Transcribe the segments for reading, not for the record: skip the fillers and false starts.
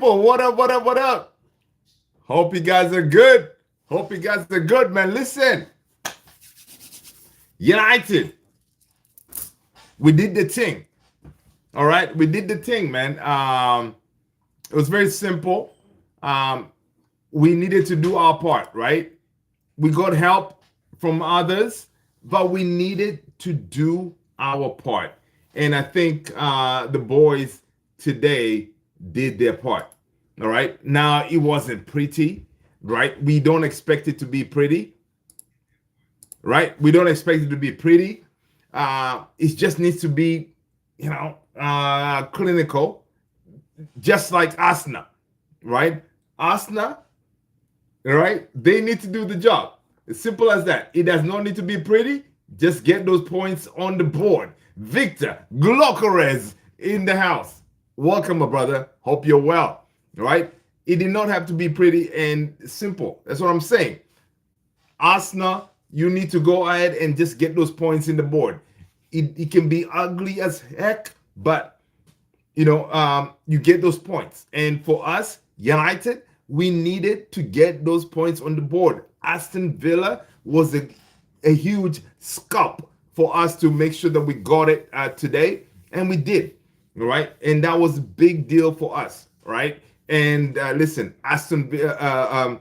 What up, what up, what up? Hope you guys are good. Hope you guys are good, man. Listen, United, we did the thing. All right, we did the thing, man. It was very simple. Um, we needed to do our part, right? We got help from others, but we needed to do our part. And I think the boys today did their part. All right. Now, it wasn't pretty, right? We don't expect it to be pretty, right? We don't expect it to be pretty. It just needs to be, clinical, just like Arsenal, right? Arsenal, right? They need to do the job. As simple as that. It does not need to be pretty. Just get those points on the board. Victor Glocorez in the house. Welcome, my brother. Hope you're well. All right. It did not have to be pretty and simple. That's what I'm saying. Arsenal, you need to go ahead and just get those points in the board. It can be ugly as heck, but you get those points. And for us, United, we needed to get those points on the board. Aston Villa was a huge scalp for us to make sure that we got it today, and we did. All right, and that was a big deal for us, right? And listen, Aston Villa,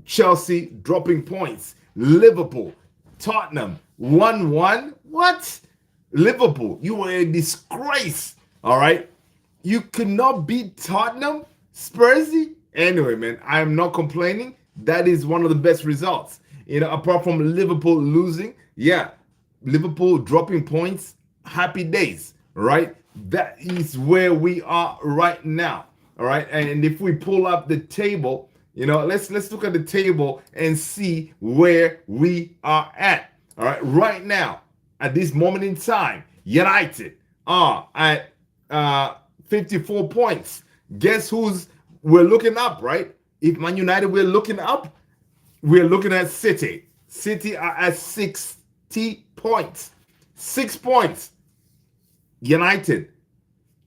Chelsea dropping points, Liverpool, Tottenham 1-1. What? Liverpool, you were a disgrace. All right, you could not beat Tottenham, Spursy. Anyway, man, I am not complaining. That is one of the best results. Apart from Liverpool losing, yeah, Liverpool dropping points, happy days, right? That is where we are right now, all right? And if we pull up the table, let's look at the table and see where we are at, all right? Right now, at this moment in time, United are at 54 points. Guess we're looking up, right? If Man United, we're looking up, we're looking at City. City are at 60 points. 6 points. United,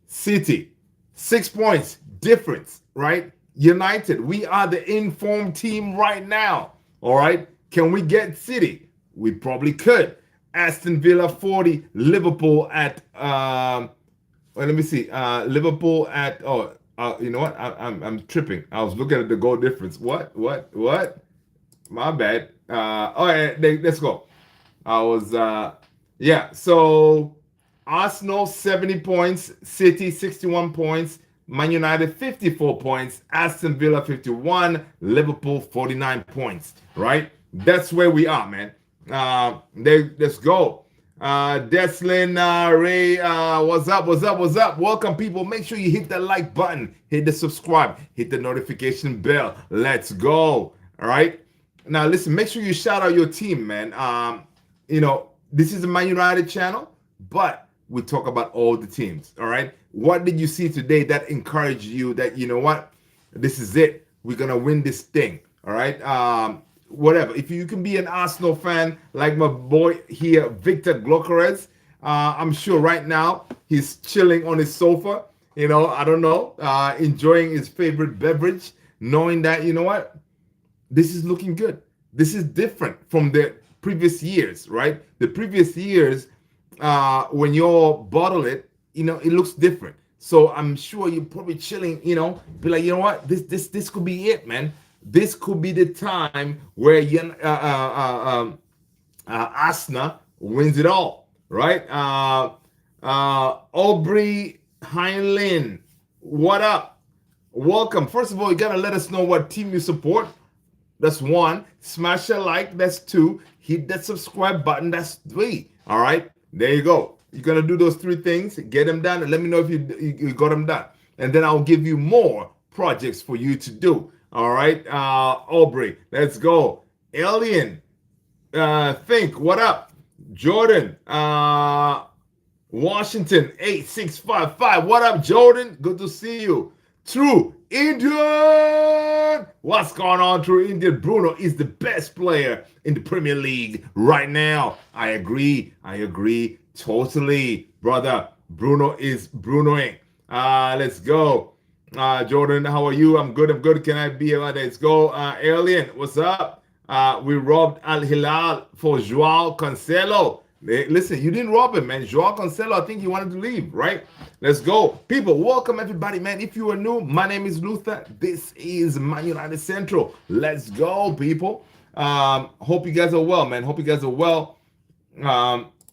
City, 6 points difference, right? United, we are the informed team right now, all right? Can we get City? We probably could. Aston Villa 40, Liverpool at, let me see, Liverpool at, you know what? I'm tripping. I was looking at the goal difference. What? My bad. Let's go. I was, yeah. So Arsenal 70 points, City 61 points, Man United 54 points, Aston Villa 51, Liverpool 49 points. Right? That's where we are, man. Let's go. Deslin, Ray, what's up? Welcome, people. Make sure you hit the like button, hit the subscribe, hit the notification bell. Let's go. All right. Now, listen, make sure you shout out your team, man. This is a Man United channel, but we talk about all the teams. All right. What did you see today that encouraged you that, what? This is it. We're going to win this thing. All right. Whatever. If you can be an Arsenal fan like my boy here, Victor Glocorez, I'm sure right now he's chilling on his sofa, I don't know, enjoying his favorite beverage, knowing that, what? This is looking good. This is different from the previous years, right? The previous years, when you all bottle it, it looks different. So I'm sure you're probably chilling, be like, what? This could be it, man. This could be the time where Arsenal wins it all, right? Aubrey Heinlein, what up? Welcome. First of all, you gotta let us know what team you support. That's 1. Smash a like. That's 2. Hit that subscribe button. That's 3. All right. There you go. You're gonna do those 3 things. Get them done, and let me know if you got them done. And then I'll give you more projects for you to do. All right, Aubrey, let's go. Alien, Think, what up? Jordan, Washington 8655. What up, Jordan? Good to see you. True Indian. What's going on, True Indian? Bruno is the best player in the Premier League right now. I agree totally, brother. Bruno is Brunoing. Let's go. Jordan, how are you? I'm good. I'm good. Can I be about? Let's go. Alien, what's up? We robbed Al Hilal for Joao Cancelo. Listen, you didn't rob him, man. Joao Cancelo, I think he wanted to leave, right? Let's go. People, welcome everybody, man. If you are new, my name is Luther. This is Man United Central. Let's go, people. Hope you guys are well, man. Hope you guys are well.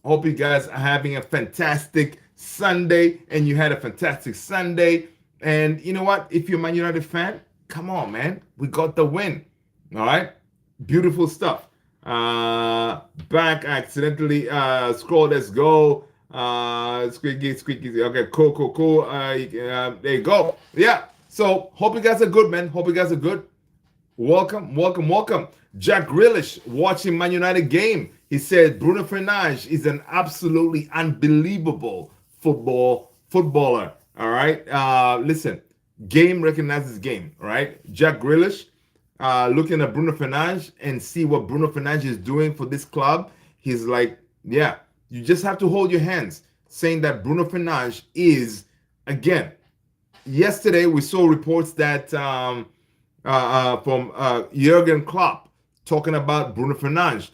Hope you guys are having a fantastic Sunday, and you had a fantastic Sunday. And you know what? If you're a Man United fan, come on, man. We got the win. All right? Beautiful stuff. Back accidentally scroll. Let's go. Squeaky, squeaky. Okay, cool. There you go. Yeah. So hope you guys are good, man. Hope you guys are good. Welcome. Jack Grealish watching Man United game. He said Bruno Fernandes is an absolutely unbelievable footballer. All right. Listen, game recognizes game. All right. Jack Grealish, looking at Bruno Fernandes and see what Bruno Fernandes is doing for this club. He's like, yeah, you just have to hold your hands, saying that Bruno Fernandes is, again, yesterday we saw reports that from Jurgen Klopp talking about Bruno Fernandes.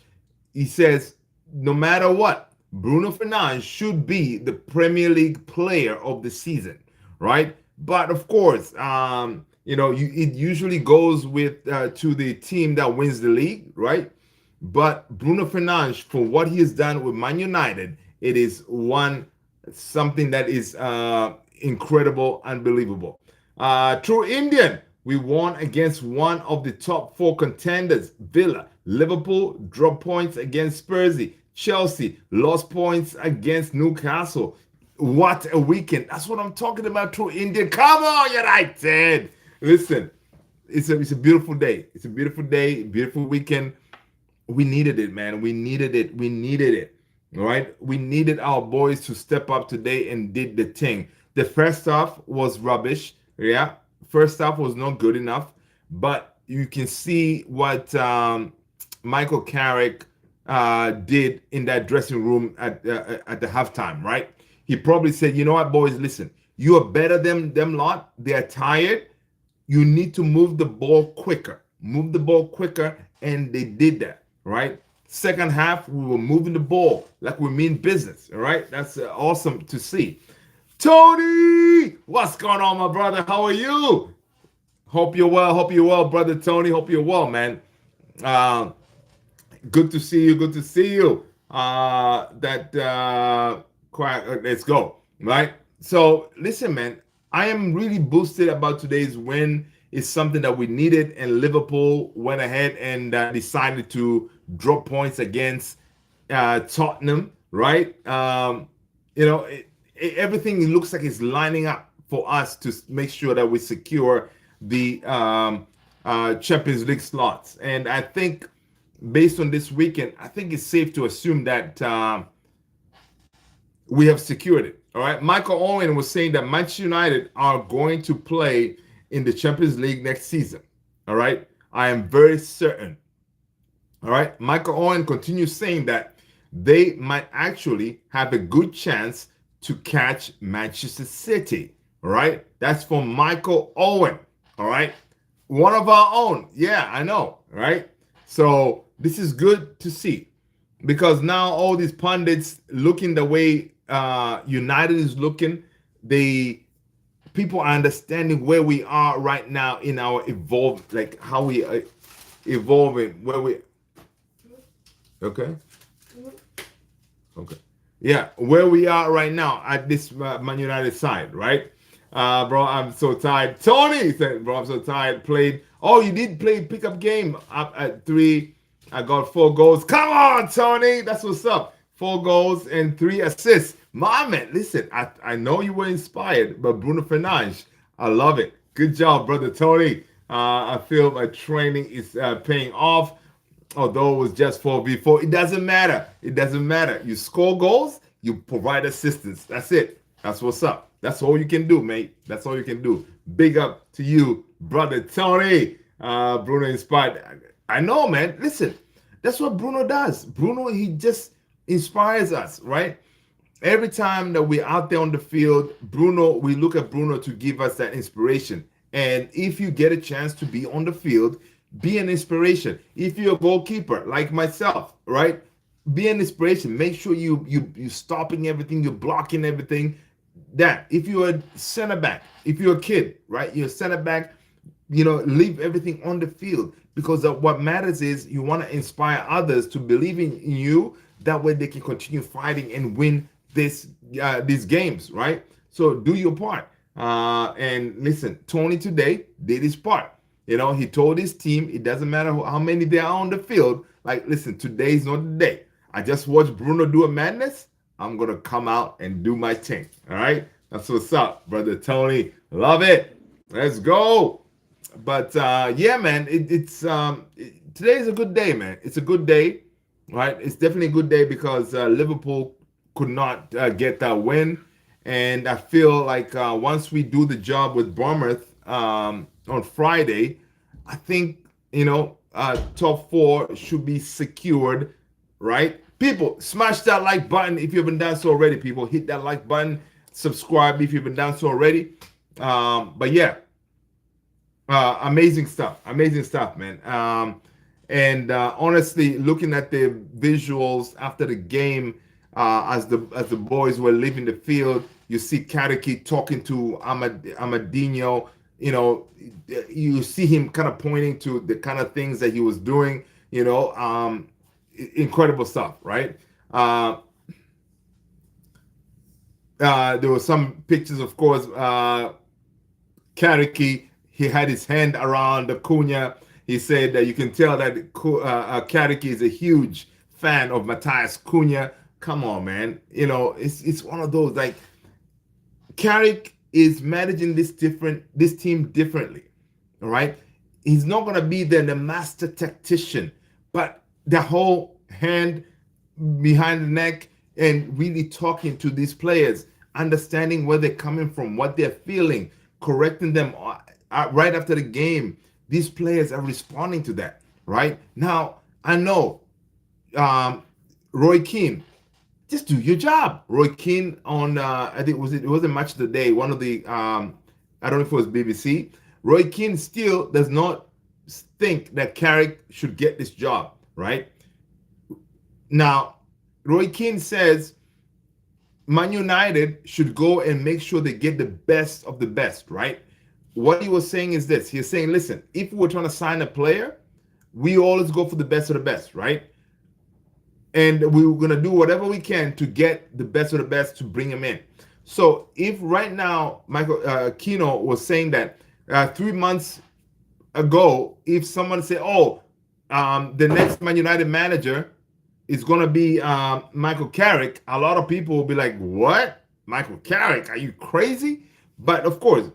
He says, no matter what, Bruno Fernandes should be the Premier League player of the season, right? But of course, it usually goes with to the team that wins the league, right? But Bruno Fernandes, for what he has done with Man United, it is something that is incredible, unbelievable. True Indian, we won against one of the top 4 contenders, Villa. Liverpool dropped points against Spursy. Chelsea lost points against Newcastle. What a weekend. That's what I'm talking about, True Indian. Come on, United. Listen, it's a beautiful day. It's a beautiful day, beautiful weekend. We needed it, man. We needed it. All right? We needed our boys to step up today and did the thing. The first half was rubbish. Yeah. First half was not good enough. But you can see what Michael Carrick did in that dressing room at the halftime, right? He probably said, you know what, boys, listen, you are better than them lot. They're tired. You need to move the ball quicker. And they did that, right? Second half, we were moving the ball like we mean business, all right? That's awesome to see. Tony, what's going on, my brother? How are you? Hope you're well, brother Tony. Hope you're well, man. Good to see you. Let's go, right? So listen, man, I am really boosted about today's win. It's something that we needed, and Liverpool went ahead and decided to drop points against Tottenham, right? Everything looks like it's lining up for us to make sure that we secure the Champions League slots. And I think based on this weekend, I think it's safe to assume that we have secured it. All right. Michael Owen was saying that Manchester United are going to play in the Champions League next season. All right. I am very certain. All right. Michael Owen continues saying that they might actually have a good chance to catch Manchester City. All right. That's from Michael Owen. All right. One of our own. Yeah, I know. Right. So this is good to see, because now all these pundits looking the way United is looking, people are understanding where we are right now in our how we are evolving, okay, yeah, where we are right now at this Man United side, right? Bro, I'm so tired. Tony said, bro, I'm so tired. You did play pickup game up at 3. I got 4 goals. Come on, Tony. That's what's up. 4 goals and 3 assists. My man, listen, I know you were inspired by Bruno Fernandes. I love it. Good job, brother Tony. I feel my training is paying off, although it was just 4v4. It doesn't matter. You score goals, you provide assistance. That's it. That's what's up. That's all you can do, mate. That's all you can do. Big up to you, brother Tony. Bruno inspired. I know, man. Listen, that's what Bruno does. Bruno, he just inspires us, right? every time that we're out there on the field, Bruno, we look at Bruno to give us that inspiration. And if you get a chance to be on the field, be an inspiration. If you're a goalkeeper like myself, right? Be an inspiration. Make sure you stopping everything, you're blocking everything. That if you're a center back, if you're a kid, right? You're a center back, leave everything on the field because what matters is you want to inspire others to believe in you. That way they can continue fighting and win these games, right? So do your part. And listen, Tony today did his part. He told his team it doesn't matter how many they are on the field. Like, listen, today's not the day. I just watched Bruno do a madness. I'm gonna come out and do my thing. All right, that's what's up, brother Tony. Love it. Let's go. But yeah, man, today is a good day, man. It's a good day, right? It's definitely a good day because Liverpool could not get that win, and I feel like once we do the job with Bournemouth on Friday, I think top four should be secured, right? People, smash that like button if you haven't done so already. People, hit that like button, subscribe if you haven't done so already. But yeah, amazing stuff, man. And honestly, looking at the visuals after the game, as the boys were leaving the field, you see Kariki talking to Amadinho. You see him kind of pointing to the kind of things that he was doing. Incredible stuff, right? There were some pictures, of course. Kariki, he had his hand around Cunha. He said that you can tell that Kariki is a huge fan of Matthias Cunha. Come on, man. It's one of those, like, Carrick is managing this team differently. All right. He's not gonna be the master tactician, but the whole hand behind the neck and really talking to these players, understanding where they're coming from, what they're feeling, correcting them right after the game. These players are responding to that. Right now, I know Roy Keane. Just do your job. Roy Keane on I think it wasn't Match of the Day. One of the I don't know if it was BBC. Roy Keane still does not think that Carrick should get this job, right? Now, Roy Keane says Man United should go and make sure they get the best of the best, right? What he was saying is this. He's saying, listen, if we're trying to sign a player, we always go for the best of the best, right? And we're going to do whatever we can to get the best of the best to bring him in. So if right now, Michael Kino was saying that 3 months ago, if someone say, the next Man United manager is going to be Michael Carrick, a lot of people will be like, what? Michael Carrick? Are you crazy? But of course,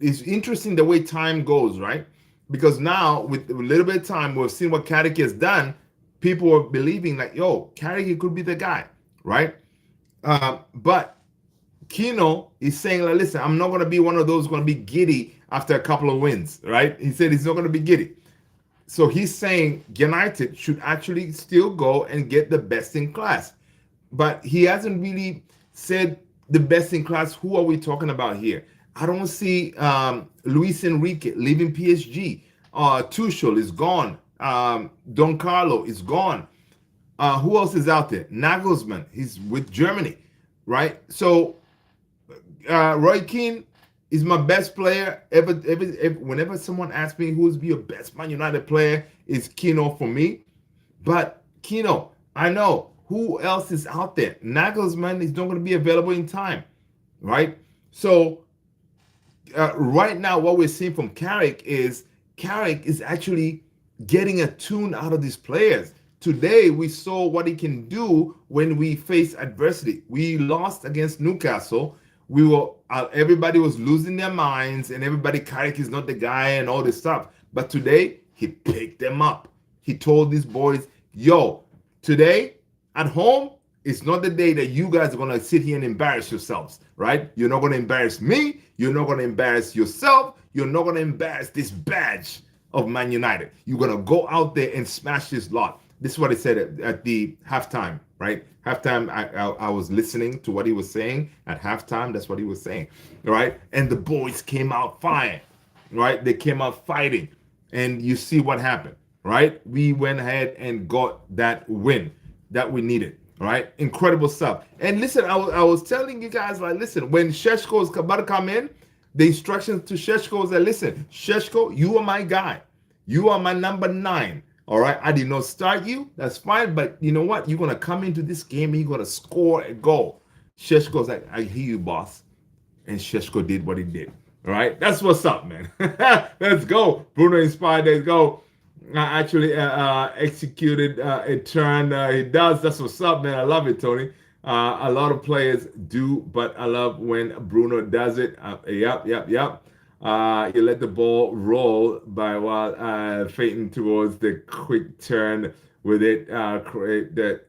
it's interesting the way time goes, right? Because now, with a little bit of time, we've seen what Carrick has done. People are believing like, Carrick could be the guy, right? But Kino is saying, like, listen, I'm not going to be one of those going to be giddy after a couple of wins, right? He said he's not going to be giddy. So he's saying United should actually still go and get the best in class. But he hasn't really said the best in class. Who are we talking about here? I don't see Luis Enrique leaving PSG. Tuchel is gone. Don Carlo is gone. Who else is out there? Nagelsmann, he's with Germany, right? So Roy Keane is my best player ever. Whenever someone asks me who's your best Man United player, is Kino for me. But Kino, I know who else is out there. Nagelsmann is not going to be available in time, right? So right now, what we're seeing from Carrick is actually getting a tune out of these players. Today, we saw what he can do when we face adversity. We lost against Newcastle. Everybody was losing their minds, and everybody, Carrick is not the guy and all this stuff. But today, he picked them up. He told these boys, today at home, it's not the day that you guys are going to sit here and embarrass yourselves, right? You're not going to embarrass me. You're not going to embarrass yourself. You're not going to embarrass this badge of Man United. You're going to go out there and smash this lot. This is what he said at the halftime, right? Halftime, I was listening to what he was saying at halftime. That's what he was saying, right? And the boys came out firing, right? They came out fighting, and you see what happened, right? We went ahead and got that win that we needed, right? Incredible stuff. And listen, I was telling you guys, like, listen, when Sesko is about to come in, the instructions to Sesko is that, listen, Sesko, you are my guy. You are my number 9. All right. I did not start you. That's fine. But you know what? You're going to come into this game and you're going to score a goal. Sesko's like, I hear you, boss. And Sesko did what he did. All right. That's what's up, man. Let's go. Bruno inspired. Let's go. Actually executed a turn. He does. That's what's up, man. I love it, Tony. A lot of players do, but I love when Bruno does it. Yep. You let the ball roll by while fading towards the quick turn with it, create that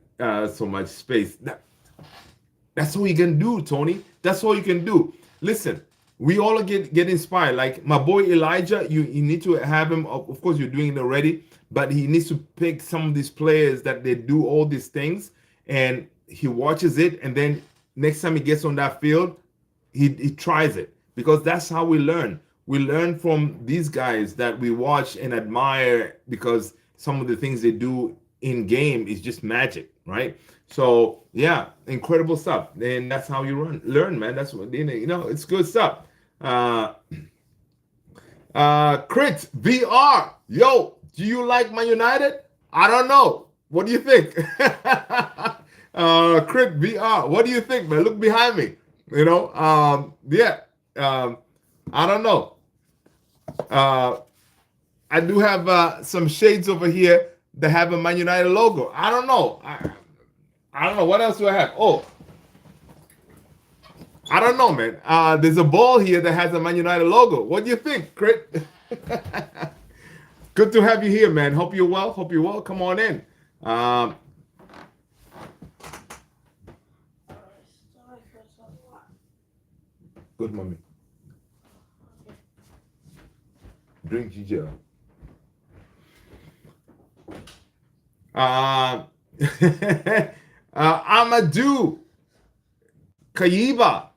so much space. That's all you can do, Tony. That's all you can do. Listen, we all get inspired. Like my boy Elijah, you need to have him. Of course, you're doing it already, but he needs to pick some of these players that they do all these things, and he watches it, and then next time he gets on that field, he tries it, because that's how we learn. We learn from these guys that we watch and admire, because some of the things they do in game is just magic, right? So yeah, incredible stuff. And that's how you learn, man. That's what, it's good stuff. Crit VR, yo, do you like Man United? I don't know. What do you think? Crit VR, what do you think, man? Look behind me. I don't know. I do have some shades over here that have a Man United logo. I don't know. I don't know. What else do I have? Oh, I don't know, man. There's a ball here that has a Man United logo. What do you think, Crit? Good to have you here, man. Hope you're well. Come on in. Good, mommy. Drink ginger. Amadou Kayiba.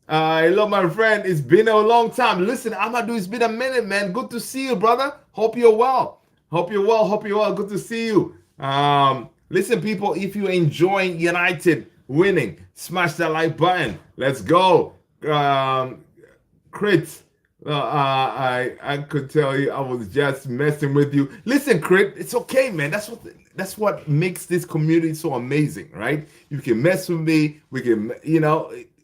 Hello, my friend. It's been a long time. Listen, Amadou, it's been a minute, man. Good to see you, brother. Hope you're well. Good to see you. Listen, people, if you're enjoying United winning, smash that like button. Let's go. Crit. I could tell you I was just messing with you. Listen, Crit, it's okay, man. That's what makes this community so amazing, right? You can mess with me. We can,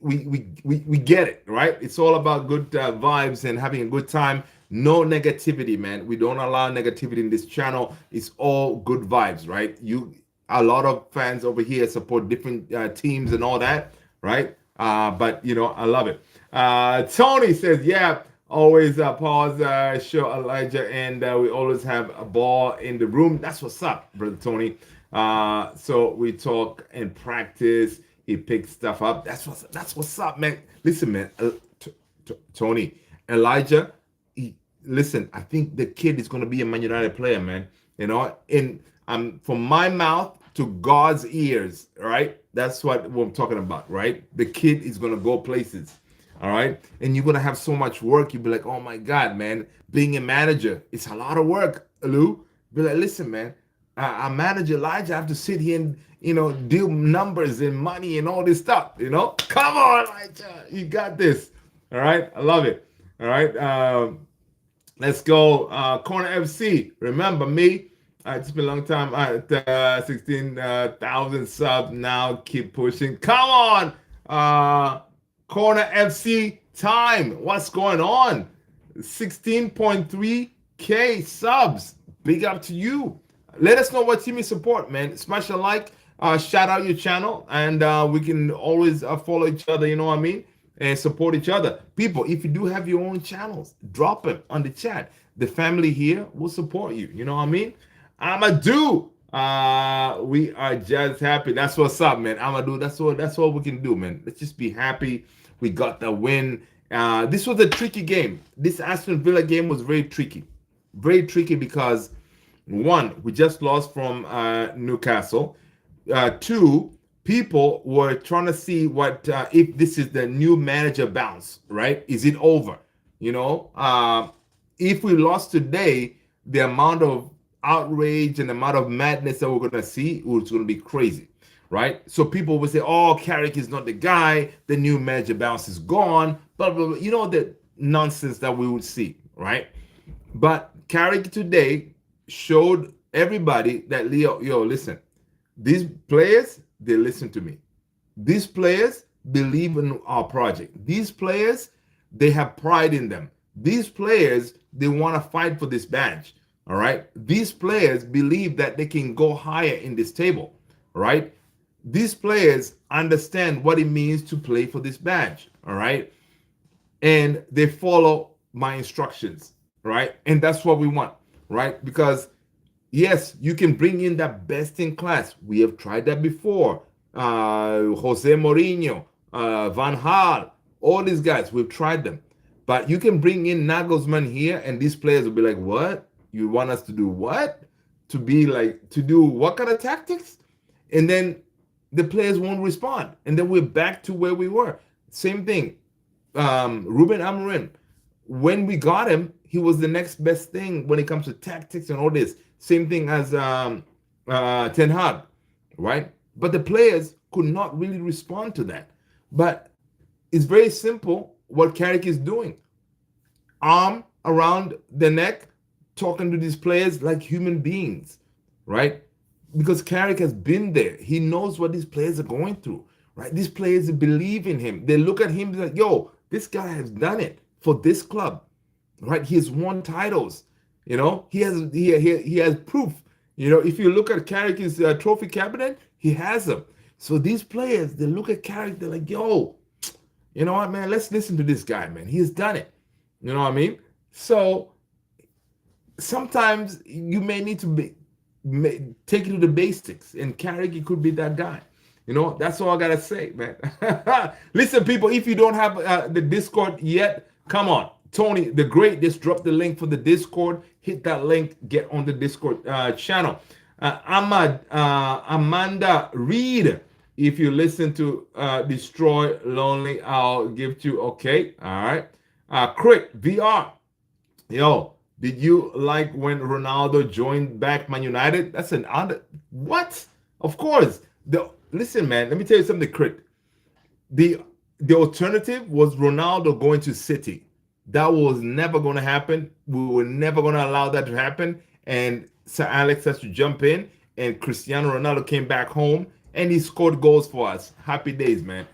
we get it, right? It's all about good vibes and having a good time. No negativity, man. We don't allow negativity in this channel. It's all good vibes, right? A lot of fans over here support different teams and all that, right? But I love it. Tony says, yeah, always pause, show Elijah, and we always have a ball in the room. That's what's up, brother Tony. So we talk and practice. He picks stuff up. That's what's up, man. Listen, man, Tony, Elijah. Listen, I think the kid is going to be a Man United player, man. And from my mouth to God's ears, right? That's what I'm talking about, right? The kid is going to go places, all right? And you're going to have so much work. You'll be like, oh, my God, man, being a manager, it's a lot of work, Lou. Be like, listen, man, I manage Elijah. I have to sit here and, deal numbers and money and all this stuff, Come on, Elijah, you got this, all right? I love it, all right? Let's go. Corner FC. Remember me. It's been a long time. 16,000 subs now. Keep pushing. Come on. Corner FC time. What's going on? 16.3K subs. Big up to you. Let us know what team you support, man. Smash a like. Shout out your channel. And we can always follow each other. You know what I mean? And support each other. People, if you do have your own channels, drop them on the chat. The family here will support you. You know what I mean? Amadou, we are just happy. That's what's up, man. Amadou, that's all we can do, man. Let's just be happy. We got the win. This was a tricky game. This Aston Villa game was very tricky. Very tricky because One, we just lost from Newcastle. Two, people were trying to see what if this is the new manager bounce, right? Is it over? You know, if we lost today, the amount of outrage and the amount of madness that we're gonna see was gonna be crazy, right? So people would say, "Oh, Carrick is not the guy. The new manager bounce is gone." Blah blah blah. You know the nonsense that we would see, right? But Carrick today showed everybody that Leo, yo, listen, these players, they listen to me. These players believe in our project. These players, they have pride in them. These players, they want to fight for this badge. All right. These players believe that they can go higher in this table. All right. These players understand what it means to play for this badge. All right. And they follow my instructions. Right. And that's what we want. Right. Because yes, you can bring in that best in class. We have tried that before. Jose Mourinho, Van Gaal, all these guys, we've tried them. But you can bring in Nagelsmann here, and these players will be like, "What? You want us to do what? To be like to do what kind of tactics?" And then the players won't respond, and then we're back to where we were. Same thing. Ruben Amorim, when we got him, he was the next best thing when it comes to tactics and all this. Same thing as Ten Hag, right? But the players could not really respond to that. But it's very simple what Carrick is doing. Arm around the neck, talking to these players like human beings, right? Because Carrick has been there. He knows what these players are going through, right? These players believe in him. They look at him like, yo, this guy has done it for this club, right? He has won titles. You know, he has proof. You know, if you look at Carrick's trophy cabinet, he has them. So these players, they look at Carrick, they're like, yo, you know what, man? Let's listen to this guy, man. He's done it. You know what I mean? So sometimes you may need to take it to the basics, and Carrick could be that guy. You know, that's all I gotta say, man. Listen, people, if you don't have the Discord yet, come on. Tony the Great just dropped the link for the Discord. Hit that link, get on the Discord channel. Amanda Reed, if you listen to Destroy Lonely, I'll give you okay. All right. Crick VR. Yo, did you like when Ronaldo joined back Man United? That's an under what? Of course. Listen, man, let me tell you something, Crick. The alternative was Ronaldo going to City. That was never going to happen. We were never going to allow that to happen. And Sir Alex has to jump in, and Cristiano Ronaldo came back home, and he scored goals for us. Happy days, man.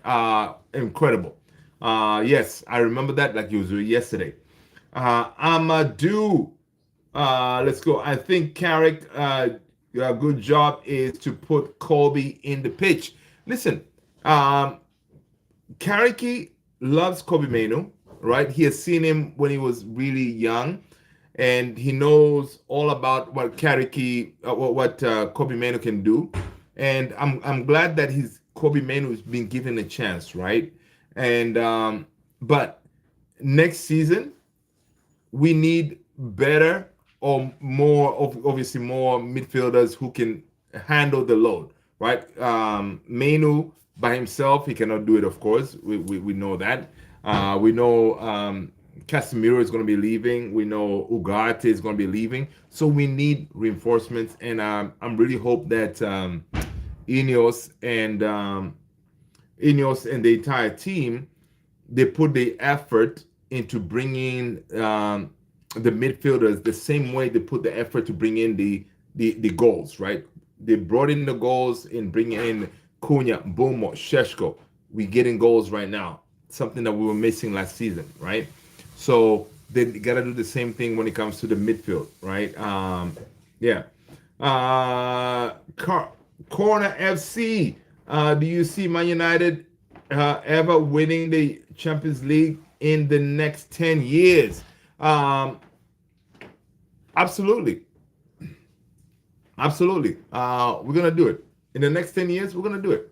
Incredible. Yes, I remember that like it was yesterday. Amadou, let's go. I think Carrick, a good job is to put Kobe in the pitch. Listen, Carrick loves Kobe Mainoo. Right, he has seen him when he was really young, and he knows all about what Carrick, what Kobe Mainoo can do. And I'm glad that his Kobe Mainoo is being given a chance, right? And but next season we need better or more, obviously more midfielders who can handle the load, right? Mainoo by himself, he cannot do it. Of course, we know that. We know Casemiro is going to be leaving. We know Ugarte is going to be leaving. So we need reinforcements, and I'm really hope that Ineos and the entire team, they put the effort into bringing the midfielders the same way they put the effort to bring in the goals, right? They brought in the goals in bringing in Cunha, Bomo, Sesko. We getting goals right now. Something that we were missing last season, right? So they got to do the same thing when it comes to the midfield, right? Yeah. Corner FC. Do you see Man United ever winning the Champions League in the next 10 years? Absolutely. Absolutely. We're going to do it. In the next 10 years, we're going to do it.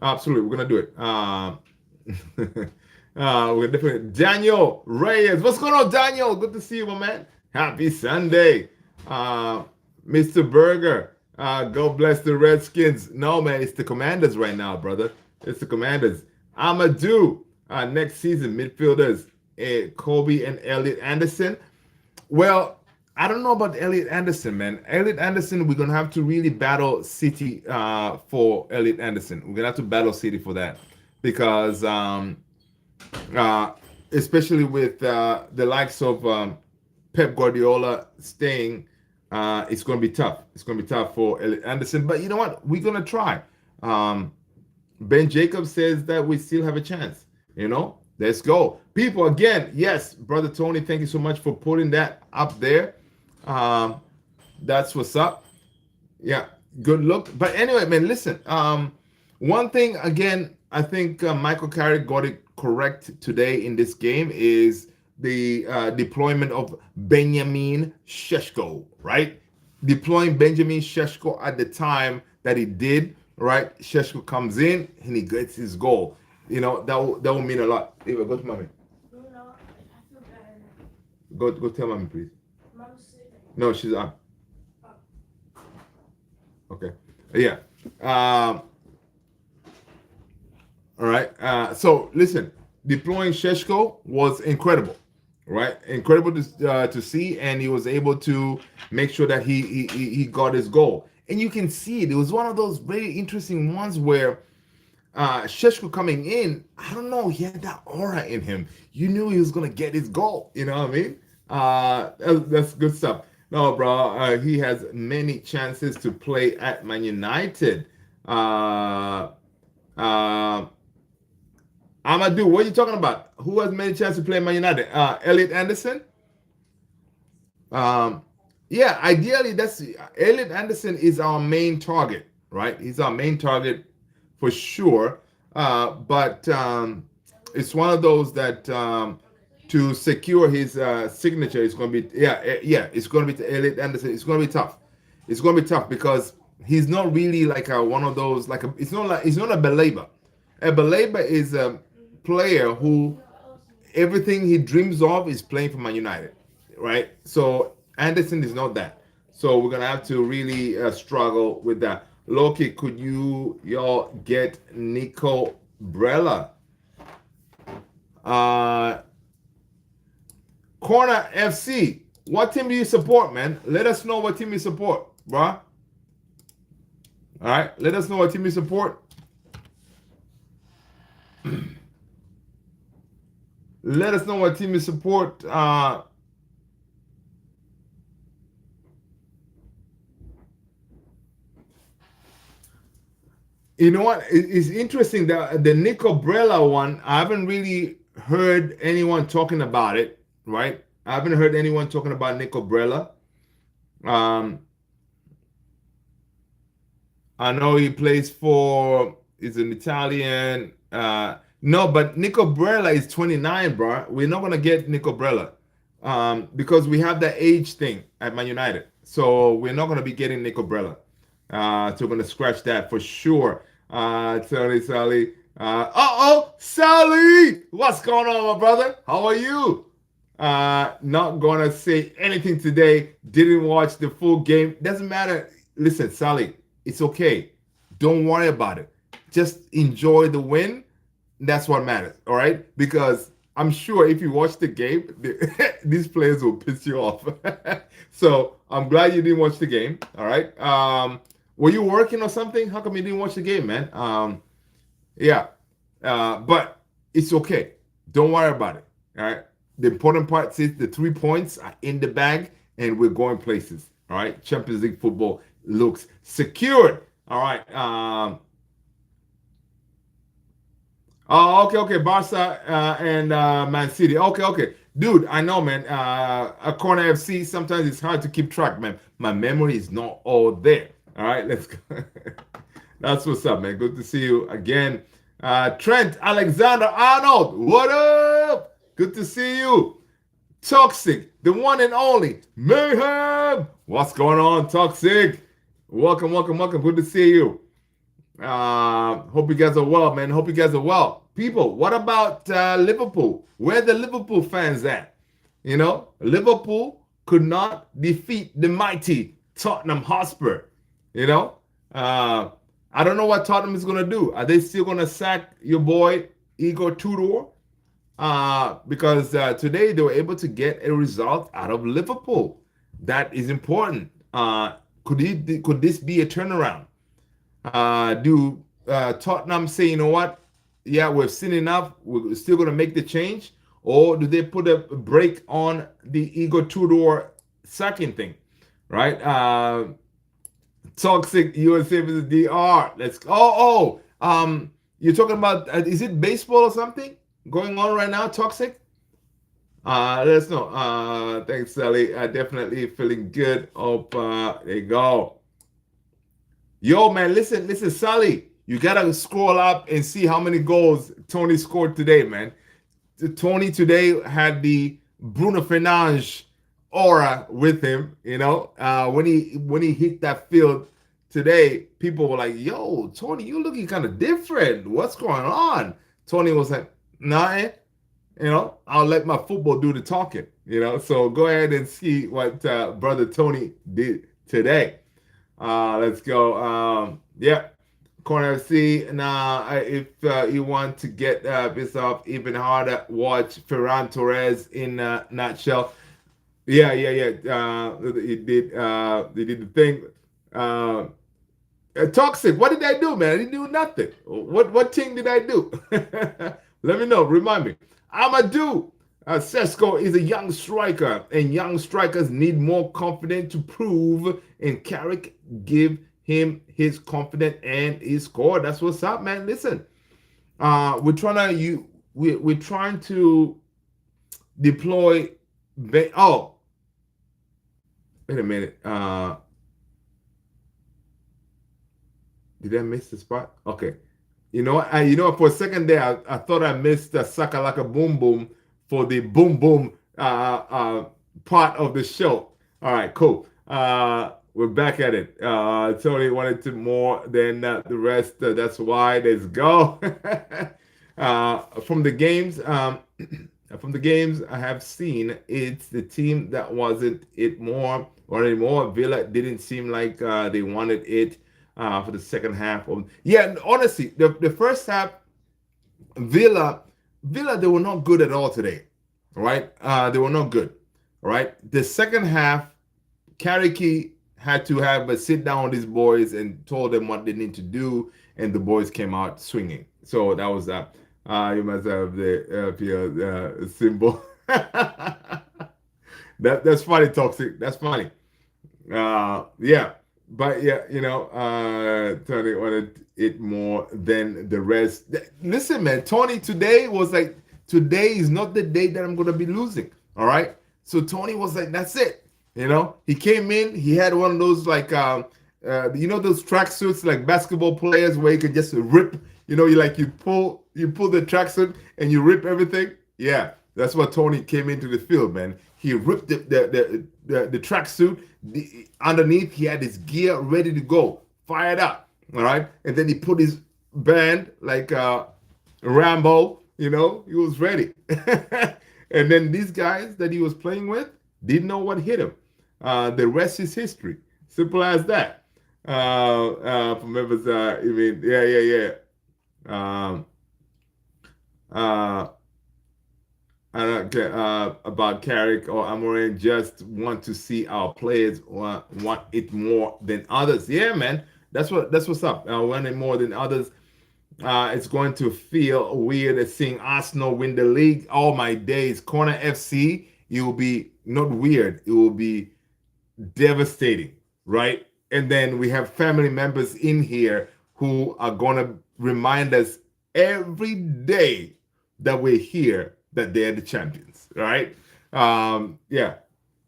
Absolutely. We're going to do it. We're definitely Daniel Reyes. What's going on, Daniel? Good to see you, my man. Happy Sunday. Mr. Burger. God bless the Redskins. No, man, it's the Commanders right now, brother. It's the Commanders. Amadou. Next season, midfielders, Kobe and Elliot Anderson. Well, I don't know about Elliot Anderson, man. Elliot Anderson, we're gonna have to really battle City for Elliot Anderson. We're gonna have to battle City for that because uh, especially with the likes of Pep Guardiola staying, it's going to be tough. It's going to be tough for Elliot Anderson. But you know what? We're going to try. Um, Ben Jacobs says that we still have a chance. Let's go. People, again, yes, Brother Tony, thank you so much for putting that up there. Um, that's what's up. Yeah, good look. But anyway, man, listen. One thing, again, I think Michael Carrick got it correct today in this game is the deployment of Benjamin Sesko, right? Deploying Benjamin Sesko at the time that he did, right? Sesko comes in and he gets his goal. That will mean a lot. Eva, go to mommy. No, I feel better. Go tell mommy, please. Mom's sleeping. No, she's up. Okay. Yeah. All right. So listen, deploying Sheshko was incredible, right? Incredible to see, and he was able to make sure that he got his goal. And you can see it was one of those very interesting ones where Sheshko coming in, I don't know, he had that aura in him. You knew he was gonna get his goal. You know what I mean? That's good stuff. No, bro, he has many chances to play at Man United. Amadou, what are you talking about? Who has many chances to play at Man United? Elliot Anderson? Yeah, ideally, that's Elliot Anderson is our main target, right? He's our main target for sure. But it's one of those that to secure his signature is going to be it's going to be Elliot Anderson. It's going to be tough. It's going to be tough because he's not really like one of those it's not a Baleba. A Baleba is a player who everything he dreams of is playing for Man United, right? So Anderson is not that. So we're gonna have to really struggle with that. Loki, could y'all get Nico Brella? Corner FC. What team do you support, man? Let us know what team you support, bruh. All right, let us know what team you support. Let us know what team you support. You know what? It's interesting that the Nico Brella one, I haven't really heard anyone talking about it, right? I haven't heard anyone talking about Nico Brella. I know he plays he's an Italian. No, but Nico Brella is 29, bro. We're not gonna get Nico Brella because we have that age thing at Man United. So we're not gonna be getting Nico Brella. So we're gonna scratch that for sure. Sally. Sally! What's going on, my brother? How are you? Not gonna say anything today. Didn't watch the full game. Doesn't matter. Listen, Sally, it's okay. Don't worry about it. Just enjoy the win. That's what matters, all right? Because I'm sure if you watch the game, these players will piss you off. So I'm glad you didn't watch the game, all right? Were you working or something? How come you didn't watch the game, man? But it's okay. Don't worry about it, all right? The important part is the 3 points are in the bag, and we're going places, all right? Champions League football looks secured, all right? Oh, okay. Barca and Man City. Okay. Dude, I know, man. A corner FC, sometimes it's hard to keep track, man. My memory is not all there. All right, let's go. That's what's up, man. Good to see you again. Trent Alexander Arnold, what up? Good to see you. Toxic, the one and only Mayhem. What's going on, Toxic? Welcome. Good to see you. Hope you guys are well, man. Hope you guys are well. People, what about Liverpool? Where the Liverpool fans at? Liverpool could not defeat the mighty Tottenham Hotspur. You know, uh, I don't know what Tottenham is gonna do. Are they still gonna sack your boy Igor Tudor? Because today they were able to get a result out of Liverpool. That is important. Could this be a turnaround? Do Tottenham say, you know what? Yeah, we've seen enough. We're still going to make the change, or do they put a break on the Igor Tudor sacking thing? Right? Toxic USA versus DR. Let's. You're talking about is it baseball or something going on right now? Toxic. Let us know. Thanks, Sally. Definitely feeling good. There you go. Yo, man, listen, Sally. You gotta scroll up and see how many goals Tony scored today, man. Tony today had the Bruno Fernandes aura with him. You know, when he hit that field today, people were like, "Yo, Tony, you looking kind of different. What's going on?" Tony was like, "Nah, I'll let my football do the talking." So go ahead and see what brother Tony did today. Let's go. Yeah, Corner FC. Now, if you want to get this off even harder, watch Ferran Torres in a nutshell. Yeah. He did the thing. Toxic. What did I do, man? I didn't do nothing. What thing did I do? Let me know. Remind me. Amadou Sesko is a young striker, and young strikers need more confidence to prove. And Carrick give him his confidence and he scored. That's what's up, man. Listen, we're trying to deploy. Oh, wait a minute. Did I miss the spot? Okay. For a second there, I thought I missed the Sakalaka Boom Boom for the Boom Boom part of the show. All right, cool. We're back at it. Tony wanted to more than the rest. That's why. Let's go. From the games, I have seen, it's the team that wasn't it more or anymore. Villa didn't seem like they wanted it. For the second half honestly, the first half, Villa, they were not good at all today, right? They were not good, right? The second half, Carrick had to have a sit down with his boys and told them what they need to do, and the boys came out swinging. So that was that. You must have the symbol. That's funny, Toxic. That's funny. Yeah. But yeah, Tony wanted it more than the rest. Listen, man, Tony today was like, today is not the day that I'm going to be losing. All right. So Tony was like, that's it. He came in, he had one of those like, those tracksuits like basketball players where you can just rip, you pull the tracksuit and you rip everything. Yeah. That's what Tony came into the field, man. He ripped the tracksuit. Underneath, he had his gear ready to go, fired up. All right, and then he put his band like Rambo. He was ready. And then these guys that he was playing with didn't know what hit him. The rest is history. Simple as that. For members, yeah. I don't care about Carrick or Amorim. Just want to see our players want it more than others. Yeah, man, that's what's up. Want it more than others. It's going to feel weird seeing Arsenal win the league. All my days, Corner FC. It will be not weird. It will be devastating, right? And then we have family members in here who are gonna remind us every day that we're here that they're the champions, right? Yeah,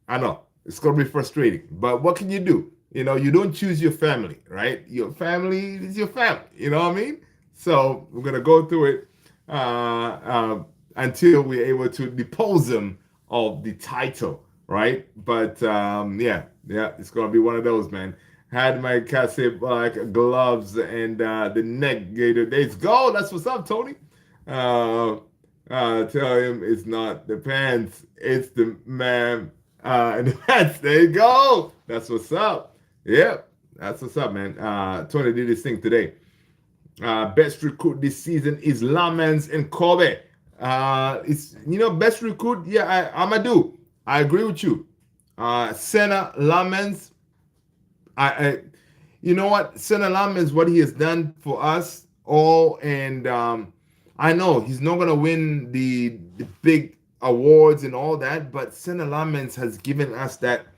I know it's gonna be frustrating, but what can you do? You don't choose your family, right? Your family is your family. You know what I mean? So we're gonna go through it until we're able to depose them of the title, right? But yeah, it's gonna be one of those, man. Had my Cassie like gloves and the neck gator. Let's go. That's what's up, Tony. Tell him it's not the pants, it's the man and the pants. There you go. That's what's up. Yeah, that's what's up, man. Tony did this thing today. Best recruit this season is Lamans and Kobe. It's best recruit. Yeah, Amadou. I agree with you. Senna Lamans. I you know what? Senna Lamans, what he has done for us all, and I know he's not gonna win the big awards and all that, but Senna Lamans has given us that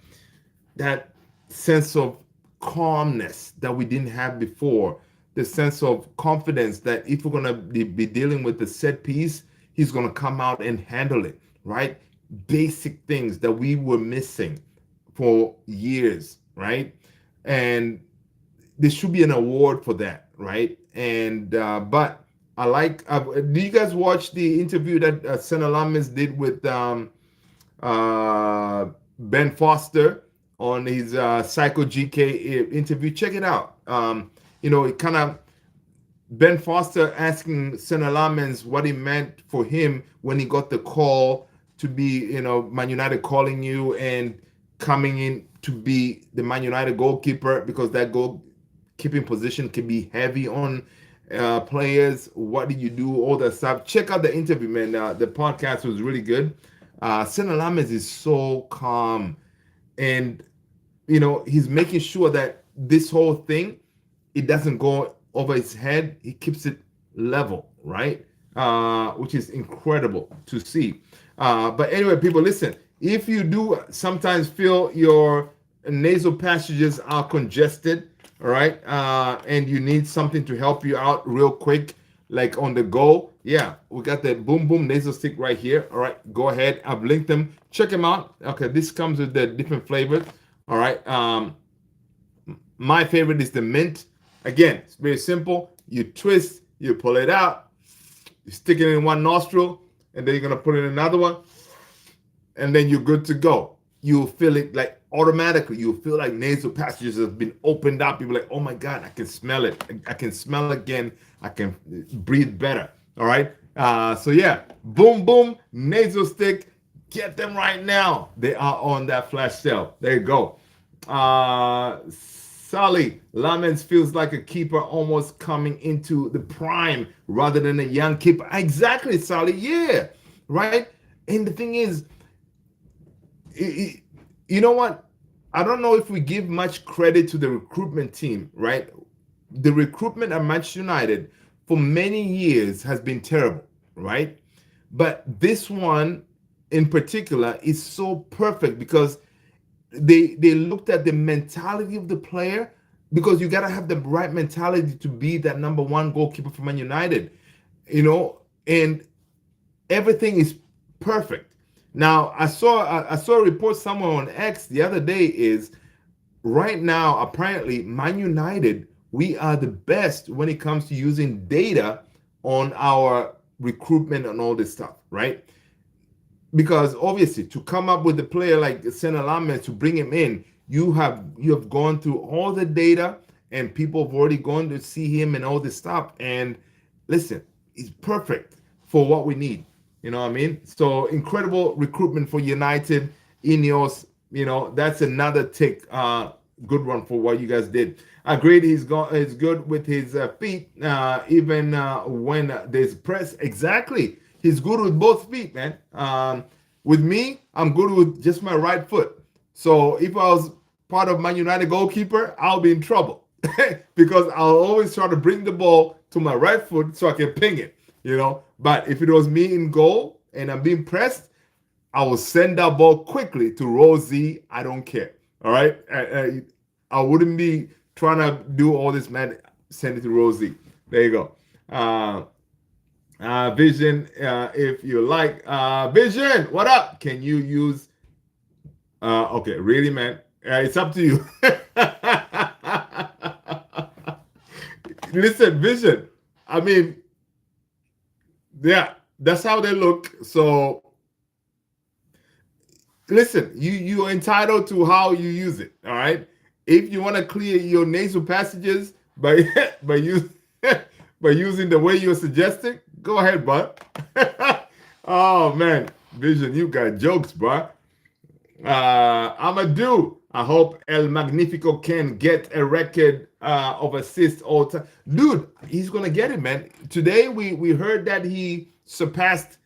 sense of calmness that we didn't have before, the sense of confidence that if we're going to be dealing with the set piece, he's going to come out and handle it, right? Basic things that we were missing for years, right? And there should be an award for that, right? And but I like. Do you guys watch the interview that Senna Lammens did with Ben Foster on his Psycho GK interview? Check it out. It kind of Ben Foster asking Senna Lamens what he meant for him when he got the call to be, Man United calling you and coming in to be the Man United goalkeeper, because that goalkeeping position can be heavy on players. What did you do? All that stuff. Check out the interview, man. The podcast was really good. Senna Lamens is so calm, and he's making sure that this whole thing, it doesn't go over his head. He keeps it level, right? Which is incredible to see. But anyway, people, listen. If you do sometimes feel your nasal passages are congested, all right, and you need something to help you out real quick, like on the go, yeah, we got the Boom Boom nasal stick right here. All right, go ahead. I've linked them. Check them out. Okay, this comes with the different flavors. All right. My favorite is the mint. Again, it's very simple. You twist, you pull it out, you stick it in one nostril, and then you're gonna put it in another one, and then you're good to go. You'll feel it like automatically. You'll feel like nasal passages have been opened up. You'll be like, oh my God, I can smell it. I can smell again. I can breathe better. All right. So yeah, Boom Boom nasal stick. Get them right now. They are on that flash sale. There you go. Sally Lamens feels like a keeper almost coming into the prime rather than a young keeper. Exactly, Sally. Yeah. Right. And the thing is, you know what? I don't know if we give much credit to the recruitment team, right? The recruitment at Manchester United for many years has been terrible, right? But this one in particular is so perfect because they looked at the mentality of the player, because you got to have the right mentality to be that number one goalkeeper for Man United, and everything is perfect. Now, I saw a report somewhere on X the other day is right now, apparently, Man United, we are the best when it comes to using data on our recruitment and all this stuff, right? Because obviously, to come up with a player like Senna Lamens, to bring him in, you have gone through all the data, and people have already gone to see him and all this stuff. And listen, he's perfect for what we need. You know what I mean? So incredible recruitment for United. Ineos, that's another tick. Good one for what you guys did. Agreed. He's good with his feet, even when there's press. Exactly. He's good with both feet, man. With me, I'm good with just my right foot. So if I was part of Man United goalkeeper, I'll be in trouble because I'll always try to bring the ball to my right foot so I can ping it. But if it was me in goal and I'm being pressed, I will send that ball quickly to Rosie. I don't care. All right. I wouldn't be trying to do all this, man. Send it to Rosie. There you go. Vision, if you like. Vision, what up? Can you use? Okay, really, man. It's up to you. Listen, Vision. I mean, yeah, that's how they look. So listen, you're entitled to how you use it. All right. If you want to clear your nasal passages by by using the way you're suggesting, go ahead, bud. Oh man, Vision, you got jokes, bro. I hope El Magnifico can get a record of assists all time. Dude, he's gonna get it, man. Today we heard that he surpassed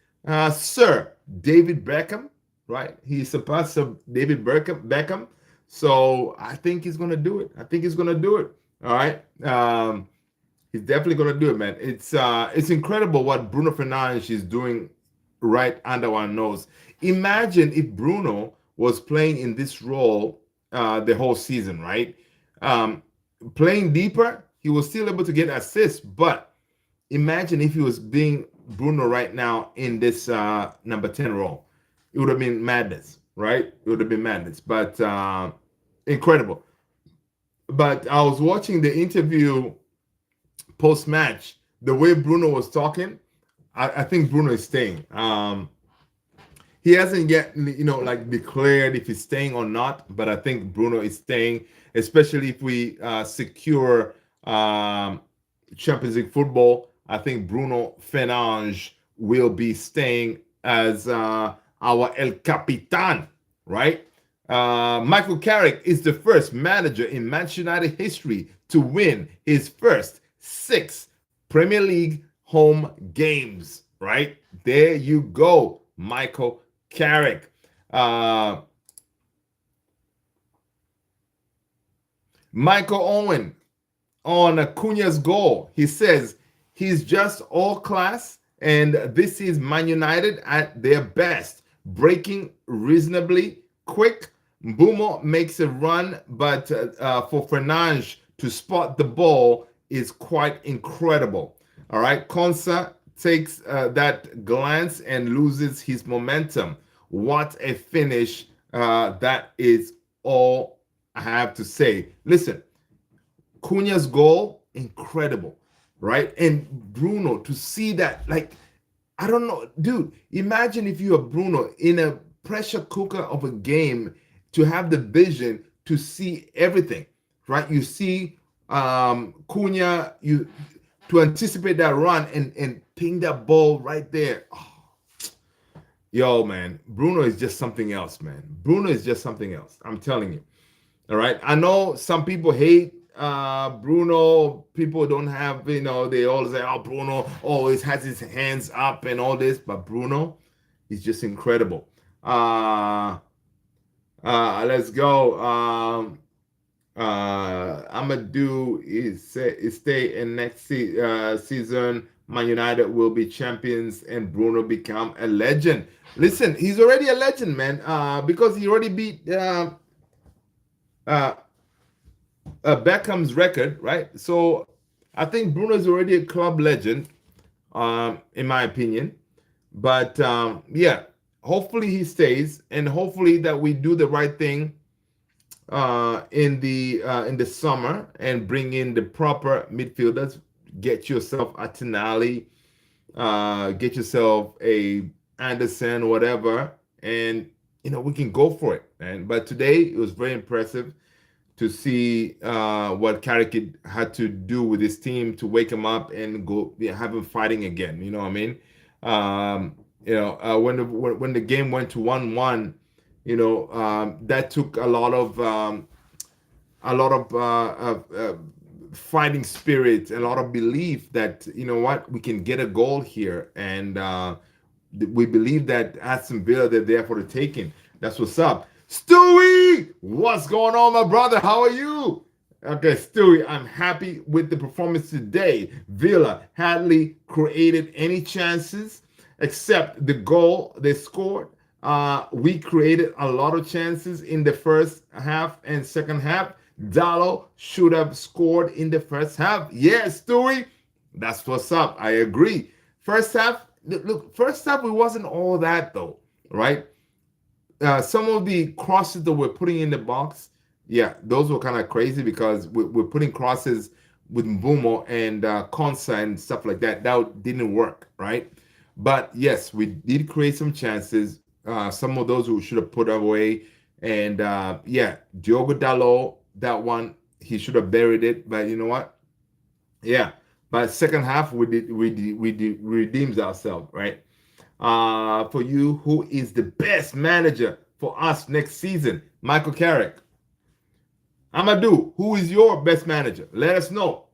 Sir David Beckham, right? He surpassed Sir David Beckham. So I think he's gonna do it. I think he's gonna do it. All right. He's definitely gonna do it, man. It's incredible what Bruno Fernandes is doing right under our nose. Imagine if Bruno was playing in this role the whole season, right? Um, Playing deeper, he was still able to get assists, but imagine if he was being Bruno right now in this number 10 role. It would have been madness, right? It would have been madness, but incredible. But I was watching the interview post match, the way Bruno was talking, I think Bruno is staying. He hasn't yet, like declared if he's staying or not, but I think Bruno is staying, especially if we secure Champions League football. I think Bruno Fernandes will be staying as our El Capitan, right? Michael Carrick is the first manager in Manchester United history to win his first 6 Premier League home games, right? There you go, Michael Carrick. Michael Owen on Acuna's goal. He says he's just all class, and this is Man United at their best, breaking reasonably quick. Mbumo makes a run, but for Fernandes to spot the ball is quite incredible. All right, Konsa takes that glance and loses his momentum. What a finish. That is all I have to say. Listen, Cunha's goal, incredible, right? And Bruno, to see that, like, I don't know, dude, imagine if you are Bruno in a pressure cooker of a game, to have the vision to see everything, right? You see Cunha, you to anticipate that run and ping that ball right there. Oh, yo, man, Bruno is just something else, man. Bruno is just something else. I'm telling you. All right. I know some people hate Bruno. People don't have, they always say, oh, Bruno always has his hands up and all this, but Bruno is just incredible. Let's go. Amadou is stay in next season. Man United will be champions and Bruno become a legend. Listen, he's already a legend, man. Because he already beat Beckham's record, right? So I think Bruno is already a club legend, in my opinion. But yeah, hopefully he stays, and hopefully that we do the right thing in the summer and bring in the proper midfielders. Get yourself a Tonali, get yourself a Anderson, whatever, and we can go for it. But today it was very impressive to see what Carrick had to do with his team to wake him up and go have him fighting again. You know what I mean? When the game went to 1-1, that took a lot of fighting spirit, a lot of belief that what, we can get a goal here, and we believe that Aston Villa, they're there for the taking. That's what's up. Stewie, what's going on, my brother? How are you? Okay, Stewie, I'm happy with the performance today. Villa hardly created any chances except the goal they scored. We created a lot of chances in the first half and second half. Dallo should have scored in the first half. Yes, Stewie, that's what's up. I agree. First half, look, first half, it wasn't all that though, right? Some of the crosses that we're putting in the box, yeah, those were kind of crazy because we're putting crosses with Mbumo and Konsa and stuff like that. That didn't work, right? But yes, we did create some chances. Some of those we should have put away. And yeah, Diogo Dalot, that one, he should have buried it. But you know what? Yeah. But second half, we redeemed ourselves, right? For you, who is the best manager for us next season? Michael Carrick. Amadou, who is your best manager? Let us know.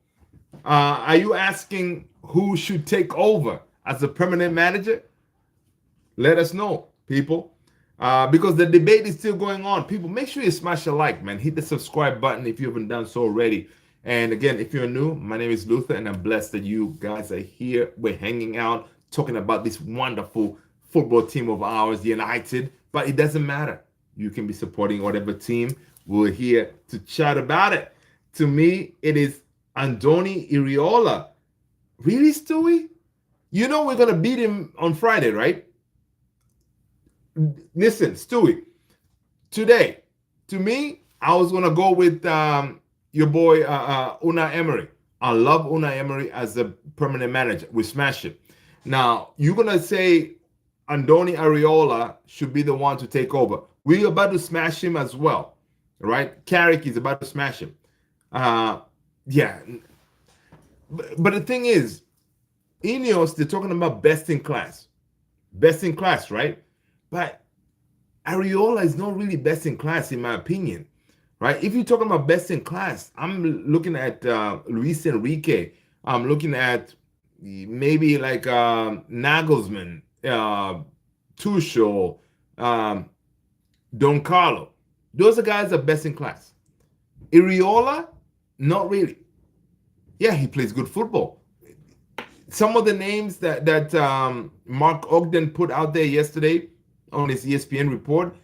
Are you asking who should take over as a permanent manager? Let us know, people. Because the debate is still going on. People, make sure you smash a like, man. Hit the subscribe button if you haven't done so already. And again, if you're new, my name is Luther, and I'm blessed that you guys are here. We're hanging out, talking about this wonderful football team of ours, United. But it doesn't matter. You can be supporting whatever team. We're here to chat about it. To me, it is Andoni Iraola. Really, Stewie? You know we're going to beat him on Friday, right? Listen, Stewie, today, to me, I was going to go with your boy Unai Emery. I love Unai Emery as a permanent manager. We smash it. Now, you're going to say Andoni Iraola should be the one to take over. We're about to smash him as well, right? Carrick is about to smash him. Yeah. But the thing is, Ineos, they're talking about best in class. Best in class, right? But Iraola is not really best in class, in my opinion, right? If you're talking about best in class, I'm looking at Luis Enrique. I'm looking at maybe like Nagelsmann, Tuchel, Don Carlo. Those are guys that are best in class. Iraola, not really. Yeah, he plays good football. Some of the names that Mark Ogden put out there yesterday on his ESPN report,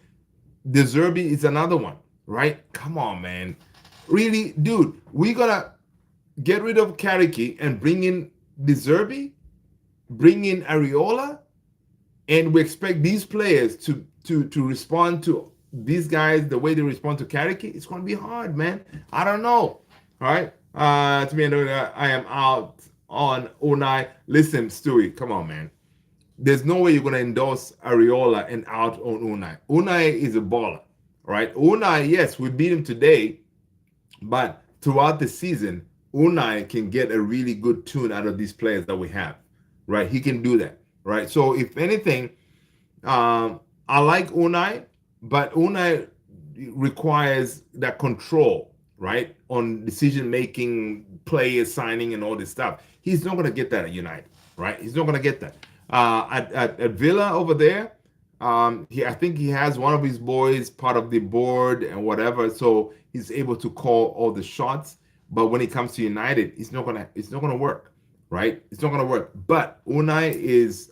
De Zerbi is another one, right? Come on, man. Really, dude, we gotta get rid of Carrick and bring in De Zerbi, bring in Iraola, and we expect these players to respond to these guys the way they respond to Carrick. It's gonna be hard, man. I don't know. All right. To me, I am out on Unai. Listen, Stewie, come on, man. There's no way you're going to endorse Iraola and out on Unai. Unai is a baller, right? Unai, yes, we beat him today, but throughout the season, Unai can get a really good tune out of these players that we have, right? He can do that, right? So if anything, I like Unai, but Unai requires that control, right? On decision-making, player signing, and all this stuff. He's not going to get that at United, right? He's not going to get that. At Villa over there, I think he has one of his boys part of the board and whatever, so he's able to call all the shots. But when it comes to United, it's not gonna work, right? It's not gonna work. But Unai is,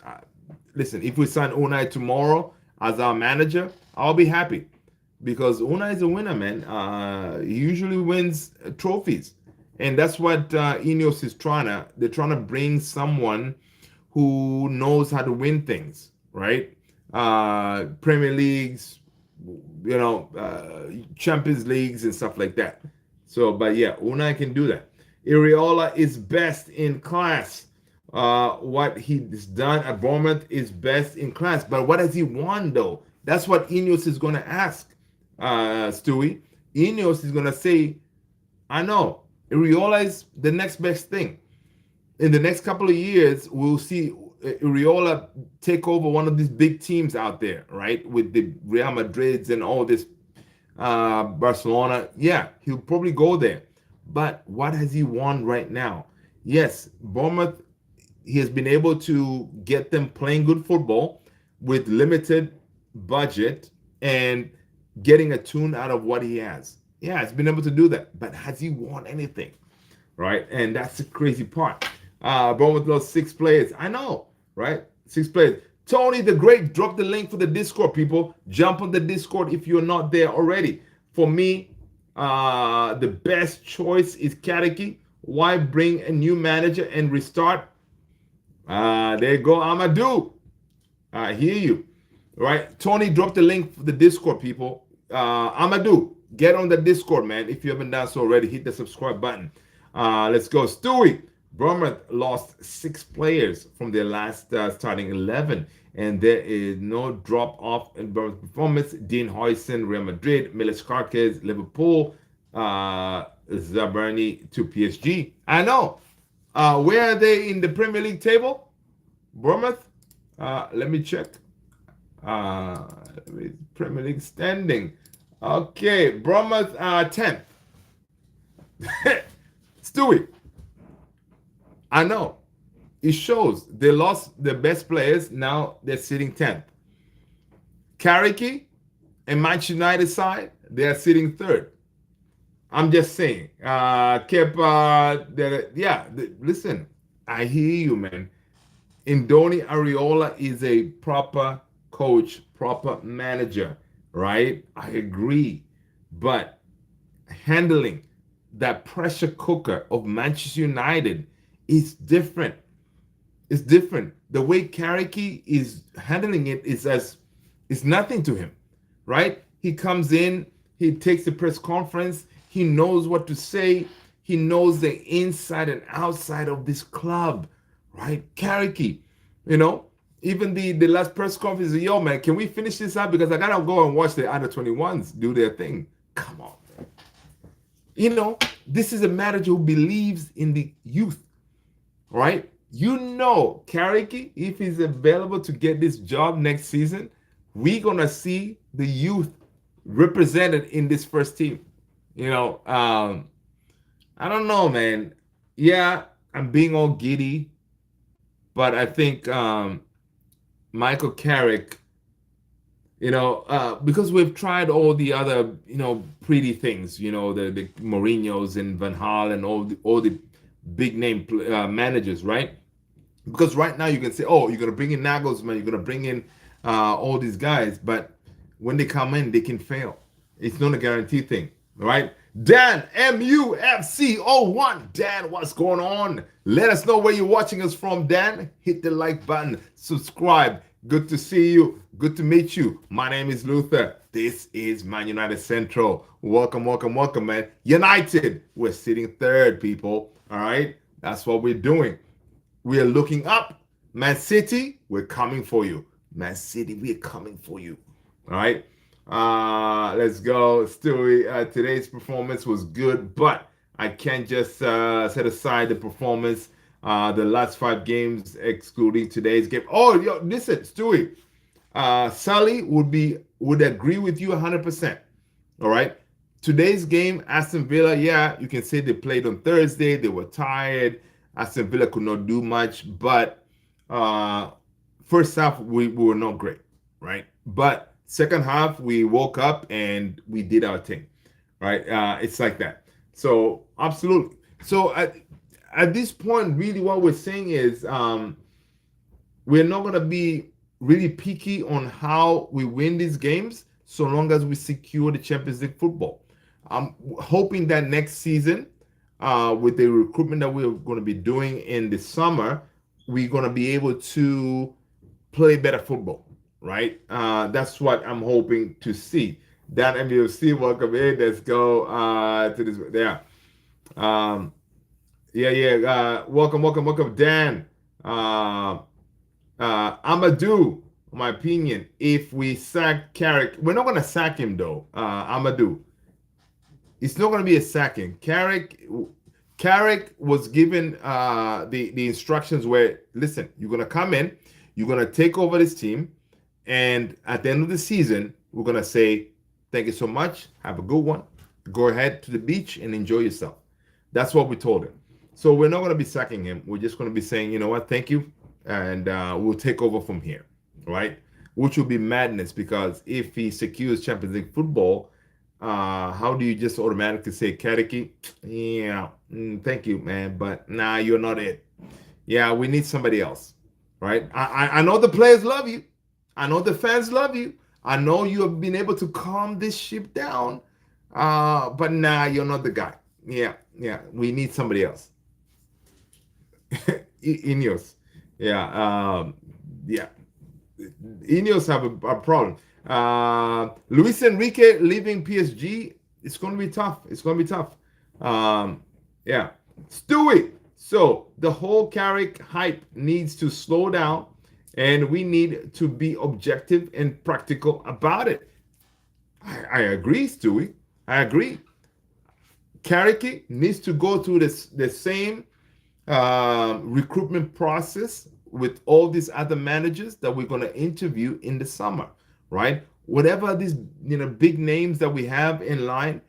listen. If we sign Unai tomorrow as our manager, I'll be happy because Unai is a winner, man. He usually wins trophies, and that's what Ineos is trying to. They're trying to bring someone who knows how to win things, right? Premier Leagues, Champions Leagues and stuff like that. So, but yeah, Unai can do that. Iraola is best in class. What he's done at Bournemouth is best in class. But what has he won, though? That's what Ineos is going to ask, Stewie. Ineos is going to say, I know, Iraola is the next best thing. In the next couple of years, we'll see Iraola take over one of these big teams out there, right? With the Real Madrids and all this Barcelona. Yeah, he'll probably go there. But what has he won right now? Yes, Bournemouth, he has been able to get them playing good football with limited budget and getting a tune out of what he has. Yeah, he's been able to do that. But has he won anything? Right? And that's the crazy part. Bournemouth lost 6 players. I know, right? 6 players. Tony the Great, drop the link for the Discord, people. Jump on the Discord if you're not there already. For me, the best choice is Kariki. Why bring a new manager and restart? There you go, Amadou. I hear you. Right? Tony, drop the link for the Discord, people. Amadou, get on the Discord, man. If you haven't done so already, hit the subscribe button. Let's go. Stewie. Bournemouth lost 6 players from their last starting 11, and there is no drop off in Bournemouth performance. Dean Huijsen, Real Madrid, Milos Kerkez, Liverpool, Zabarni to PSG. I know. Where are they in the Premier League table? Bournemouth? Let me check. Premier League standing. Okay, Bournemouth 10th. Stewie, I know. It shows they lost their best players. Now they're sitting 10th. Carricky and Manchester United side, they are sitting third. I'm just saying. Kepa, listen, I hear you, man. Indoni Ariola is a proper coach, proper manager, right? I agree. But handling that pressure cooker of Manchester United is different. It's different. The way Kariki is handling it is as it's nothing to him, right? He comes in, he takes the press conference, he knows what to say, he knows the inside and outside of this club, right? Kariki, you know, even the last press conference, yo man, can we finish this up because I gotta go and watch the under 21s do their thing. Come on, man. You know, this is a manager who believes in the youth, right? You know, Kariki, if he's available to get this job next season, we're gonna see the youth represented in this first team. You know, I don't know, man. Yeah, I'm being all giddy, but I think Michael Carrick, because we've tried all the other, pretty things, the Mourinho's and Van Gaal and all the big name managers, right? Because right now you can say, oh, you're gonna bring in Nagelsmann, you're gonna bring in all these guys, but when they come in, they can fail. It's not a guarantee thing, right? Dan MUFC01. Dan, what's going on? Let us know where you're watching us from, Dan. Hit the like button, subscribe. Good to see you. Good to meet you. My name is Luther. This is Man United Central. Welcome, welcome, welcome, man. United, we're sitting third, people. All right, that's what we're doing. We are looking up. Man City, we're coming for you. Man City, we're coming for you. All right. Let's go. Stewie, today's performance was good, but I can't just set aside the performance, the last 5 games, excluding today's game. Oh, yo, listen, Stewie. Sully would agree with you 100%. All right. Today's game, Aston Villa, yeah, you can say they played on Thursday. They were tired. Aston Villa could not do much, but first half we were not great, right? But second half we woke up and we did our thing, right? It's like that. So absolutely. So at this point, really, what we're saying is we're not gonna be really picky on how we win these games, so long as we secure the Champions League football. I'm hoping that next season, with the recruitment that we're going to be doing in the summer, we're going to be able to play better football, right? That's what I'm hoping to see. Dan MUFC, welcome in. Let's go to this. Yeah. Welcome, welcome, welcome, Dan. Amadou, my opinion, if we sack Carrick, we're not going to sack him though. Amadou. It's not going to be a sacking. Carrick was given the instructions where, listen, you're going to come in, you're going to take over this team, and at the end of the season, we're going to say, thank you so much, have a good one, go ahead to the beach and enjoy yourself. That's what we told him. So we're not going to be sacking him. We're just going to be saying, you know what, thank you, and we'll take over from here, right? Which will be madness, because if he secures Champions League football, how do you just automatically say, Kariki? Yeah, thank you, man, but nah, you're not it. Yeah, we need somebody else, right? I know the players love you. I know the fans love you. I know you have been able to calm this ship down, but nah, you're not the guy. Yeah, we need somebody else. Ineos. Yeah. Ineos have a problem. Luis Enrique leaving PSG, it's going to be tough. It's going to be tough. Stewie. So the whole Carrick hype needs to slow down, and we need to be objective and practical about it. I agree, Stewie. I agree. Carrick needs to go through the same recruitment process with all these other managers that we're going to interview in the summer, right? Whatever these big names that we have in line,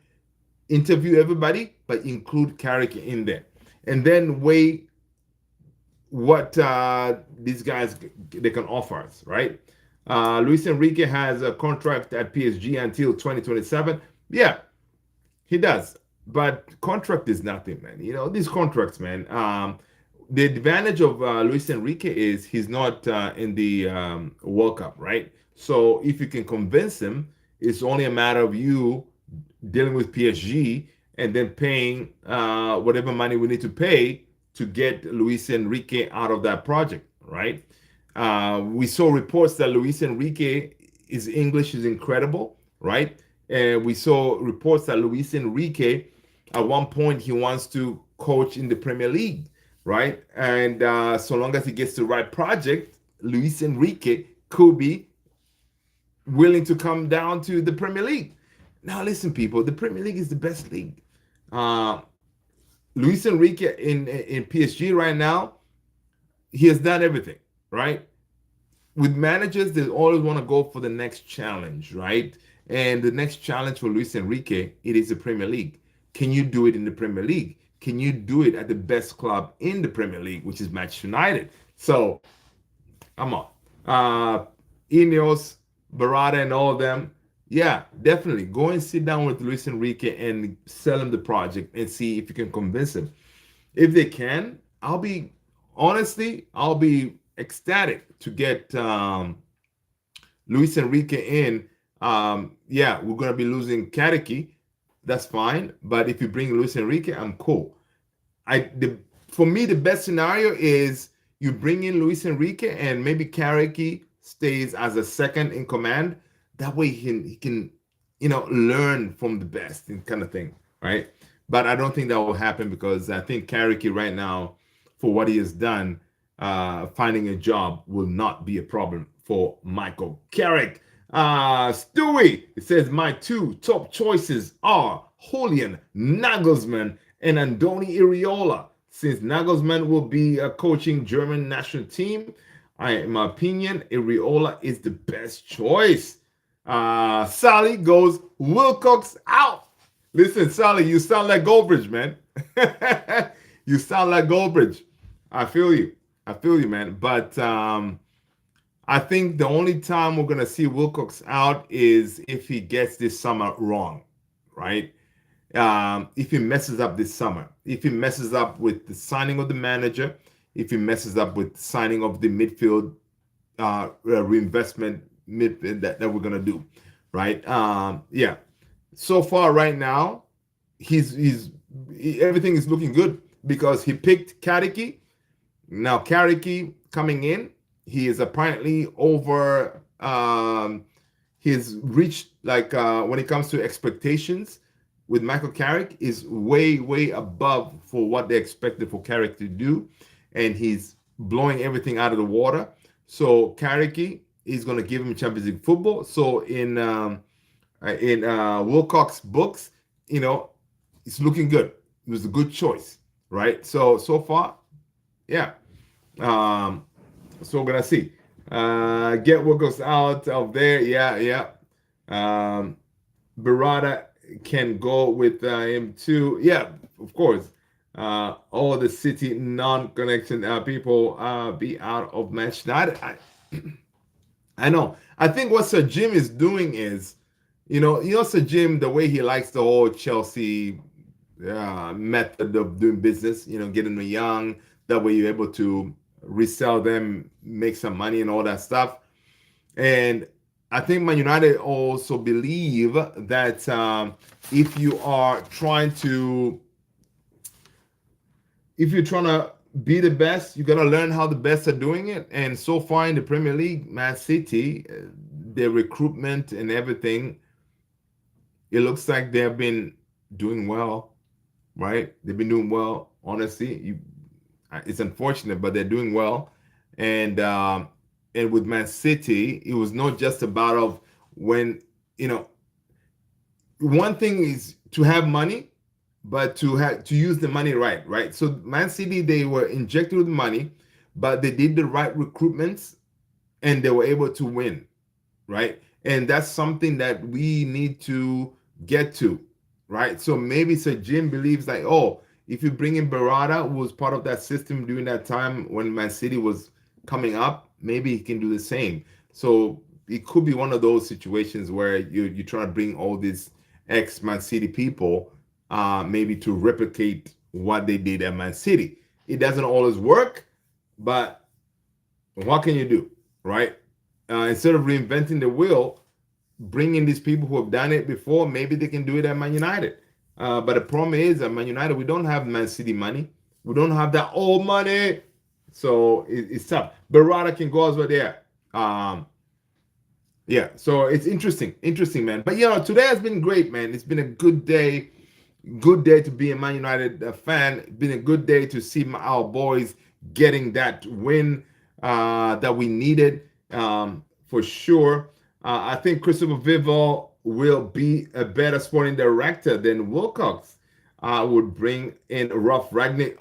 interview everybody, but include Carrick in there, and then weigh what these guys they can offer us, right? Luis Enrique has a contract at PSG until 2027. Yeah, he does, but contract is nothing, man. You know these contracts, man. The advantage of Luis Enrique is he's not in the World Cup, right? So if you can convince him, it's only a matter of you dealing with PSG and then paying whatever money we need to pay to get Luis Enrique out of that project, right? We saw reports that Luis Enrique, his English is incredible, right? And we saw reports that Luis Enrique, at one point, he wants to coach in the Premier League, right? And so long as he gets the right project, Luis Enrique could be willing to come down to the Premier League. Now, listen, people, the Premier League is the best league. Uh, Luis Enrique in PSG right now, he has done everything, right? With managers, they always want to go for the next challenge, right? And the next challenge for Luis Enrique, it is the Premier League. Can you do it in the Premier League? Can you do it at the best club in the Premier League, which is Manchester United? So, come on. Ineos, Barada, and all of them, yeah, definitely. Go and sit down with Luis Enrique and sell him the project and see if you can convince him. If they can, I'll be ecstatic to get Luis Enrique in. Yeah, we're gonna be losing Kadeki. That's fine. But if you bring Luis Enrique, I'm cool. For me, the best scenario is you bring in Luis Enrique and maybe Kadeki stays as a second in command. That way he can learn from the best and kind of thing, right? But I don't think that will happen because I think Kadeki right now, for what he has done, finding a job will not be a problem for Michael Carrick. Stewie, it says my two top choices are Julian Nagelsmann and Andoni Iraola. Since Nagelsmann will be coaching German national team, in my opinion, Iraola is the best choice. Sally goes, Wilcox out. Listen, Sally, you sound like Goldbridge, man. You sound like Goldbridge. I feel you. I feel you, man. But I think the only time we're gonna see Wilcox out is if he gets this summer wrong, right? If he messes up this summer, if he messes up with the signing of the manager, if he messes up with signing of the midfield reinvestment midfield that we're gonna do, right? Yeah. So far, right now, everything is looking good because he picked Kadeki. Now Kadeki coming in, he is apparently over. He's reached when it comes to expectations with Michael Carrick is way above for what they expected for Carrick to do, and he's blowing everything out of the water. So Carrick is going to give him Champions League football. So in Wilcox's books, it's looking good. It was a good choice, right? So far, yeah. So we're gonna see. Get Wilcox out of there. Yeah. Barada can go with him too. Yeah, of course. All the City non-connection people be out of Manchester United. I know. I think what Sir Jim is doing is, Sir Jim, the way he likes the whole Chelsea method of doing business, getting them young. That way you're able to resell them, make some money and all that stuff. And I think Man United also believe that if you're trying to be the best, you gotta learn how the best are doing it. And so far in the Premier League, Man City, their recruitment and everything, it looks like they have been doing well, right? They've been doing well. Honestly, it's unfortunate, but they're doing well. And with Man City, it was not just about of when one thing is to have money, but to use the money right. So Man City, they were injected with money, but they did the right recruitments, and they were able to win, right? And that's something that we need to get to, right? So maybe Sir Jim believes like, oh, if you bring in Barada, who was part of that system during that time when Man City was coming up, maybe he can do the same. So it could be one of those situations where you try to bring all these ex Man City people, maybe to replicate what they did at Man City. It doesn't always work, but what can you do, right? Instead of reinventing the wheel, bring in these people who have done it before. Maybe they can do it at Man United. But the problem is at Man United, we don't have Man City money. We don't have that old money. So it's tough. Berrada can go as well there. Yeah, so it's interesting, man. But today has been great, man. It's been a good day to be a Man United fan. It's been a good day to see our boys getting that win that we needed, for sure. I think Christopher Vival will be a better sporting director than Wilcox. Would bring in Ralph Ragnick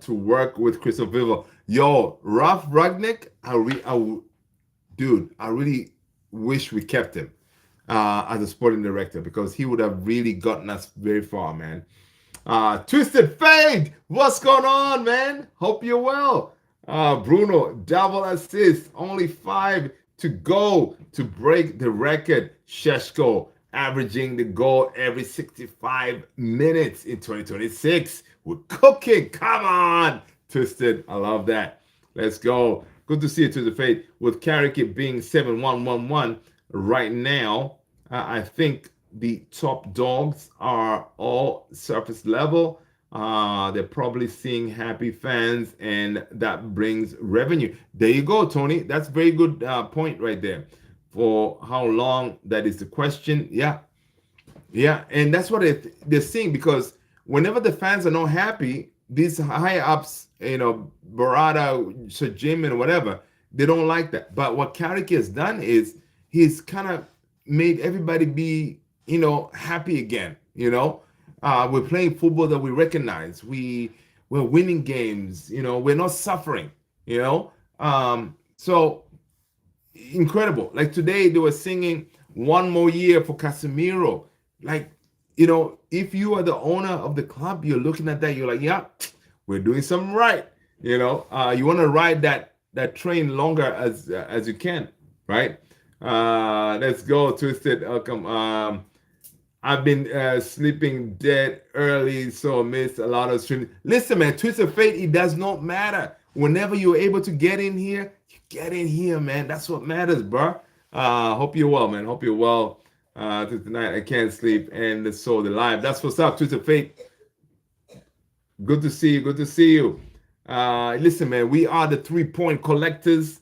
to work with Christopher Vival. Yo, Ralph Ragnick, I really wish we kept him as a sporting director, because he would have really gotten us very far, man. Twisted Fade, what's going on, man? Hope you're well. Bruno, double assist, only 5 to go to break the record. Sesko averaging the goal every 65 minutes in 2026. We're cooking. Come on, Twisted. I love that. Let's go. Good to see you, Twisted Fade. With Karaki being 7-1-1-1 right now, I think the top dogs are all surface level. They're probably seeing happy fans, and that brings revenue. There you go, Tony. That's a very good point right there. For how long, that is the question. Yeah, and that's what they're seeing, because whenever the fans are not happy, these high ups, Barada, Sir Jim, and whatever, they don't like that. But what Karaki has done is he's kind of made everybody be, happy again. We're playing football that we recognize. We're winning games. We're not suffering. So incredible. Like today, they were singing "One More Year" for Casemiro. Like, if you are the owner of the club, you're looking at that. You're like, yeah, we're doing something right. You want to ride that train longer as you can, right? Let's go, Twisted. Welcome. I've been sleeping dead early, so I missed a lot of streaming. Listen, man, Twisted Fate, it does not matter. Whenever you're able to get in here, you get in here, man. That's what matters, bro. Hope you're well, man. Hope you're well. Tonight I can't sleep, and so the live. That's what's up, Twisted Fate. Good to see you. Good to see you. Listen, man, we are the 3-point collectors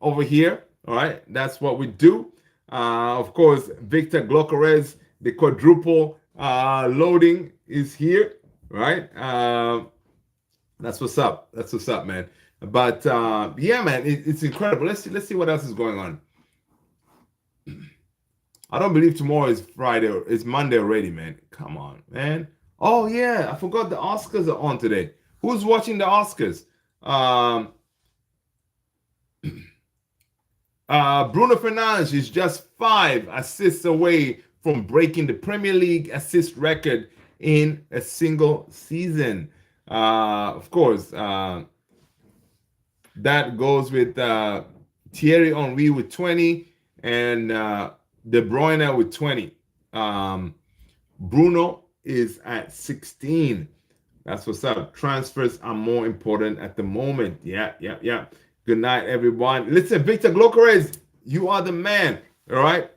over here. All right, that's what we do. Of course, Victor Glocarez, the quadruple loading is here, right? That's what's up. That's what's up, man. But yeah, man, it's incredible. Let's see what else is going on. I don't believe tomorrow is Friday. It's Monday already, man. Come on, man. Oh yeah, I forgot the Oscars are on today. Who's watching the Oscars? Bruno Fernandes is just 5 assists away from breaking the Premier League assist record in a single season. Of course, that goes with Thierry Henry with 20 and De Bruyne with 20. Bruno is at 16. That's what's up. Transfers are more important at the moment. Yeah. Good night, everyone. Listen, Victor Glocarez, you are the man. All right.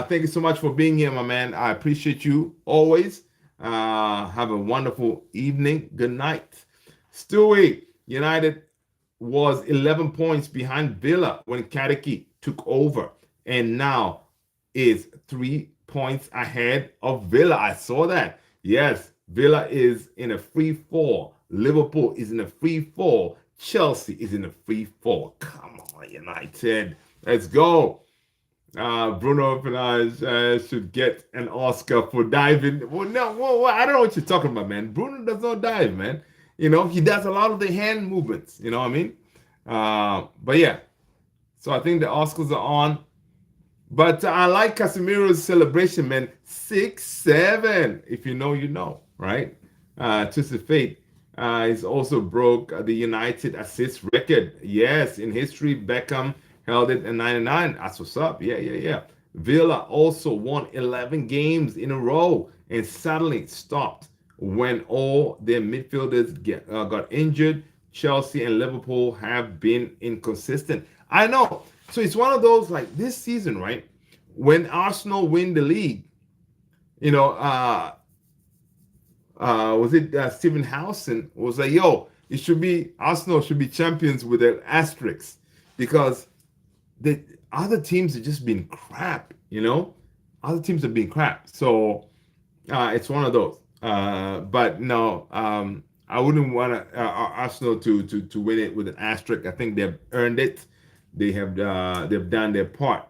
Thank you so much for being here, my man. I appreciate you always. Have a wonderful evening. Good night. Stewie, United was 11 points behind Villa when Karaki took over, and now is 3 points ahead of Villa. I saw that. Yes, Villa is in a free fall. Liverpool is in a free fall. Chelsea is in a free fall. Come on, United. Let's go. Bruno Fernandes should get an Oscar for diving. Well, no, I don't know what you're talking about, man. Bruno does not dive, man. He does a lot of the hand movements. You know what I mean? But yeah. So I think the Oscars are on. But I like Casemiro's celebration, man. 6-7. If you know, you know, right? Twist of Fate is also broke the United assist record. Yes, in history, Beckham held it at 99. That's what's up. Yeah, yeah, yeah. Villa also won 11 games in a row and suddenly stopped when all their midfielders got injured. Chelsea and Liverpool have been inconsistent. I know. So it's one of those like this season, right? When Arsenal win the league, you know, was it Stephen Howson was like, yo, it should be Arsenal should be champions with an asterisk because the other teams have just been crap, you know? Other teams have been crap. So it's one of those. But no, I wouldn't want Arsenal to win it with an asterisk. I think they've earned it. They've done their part.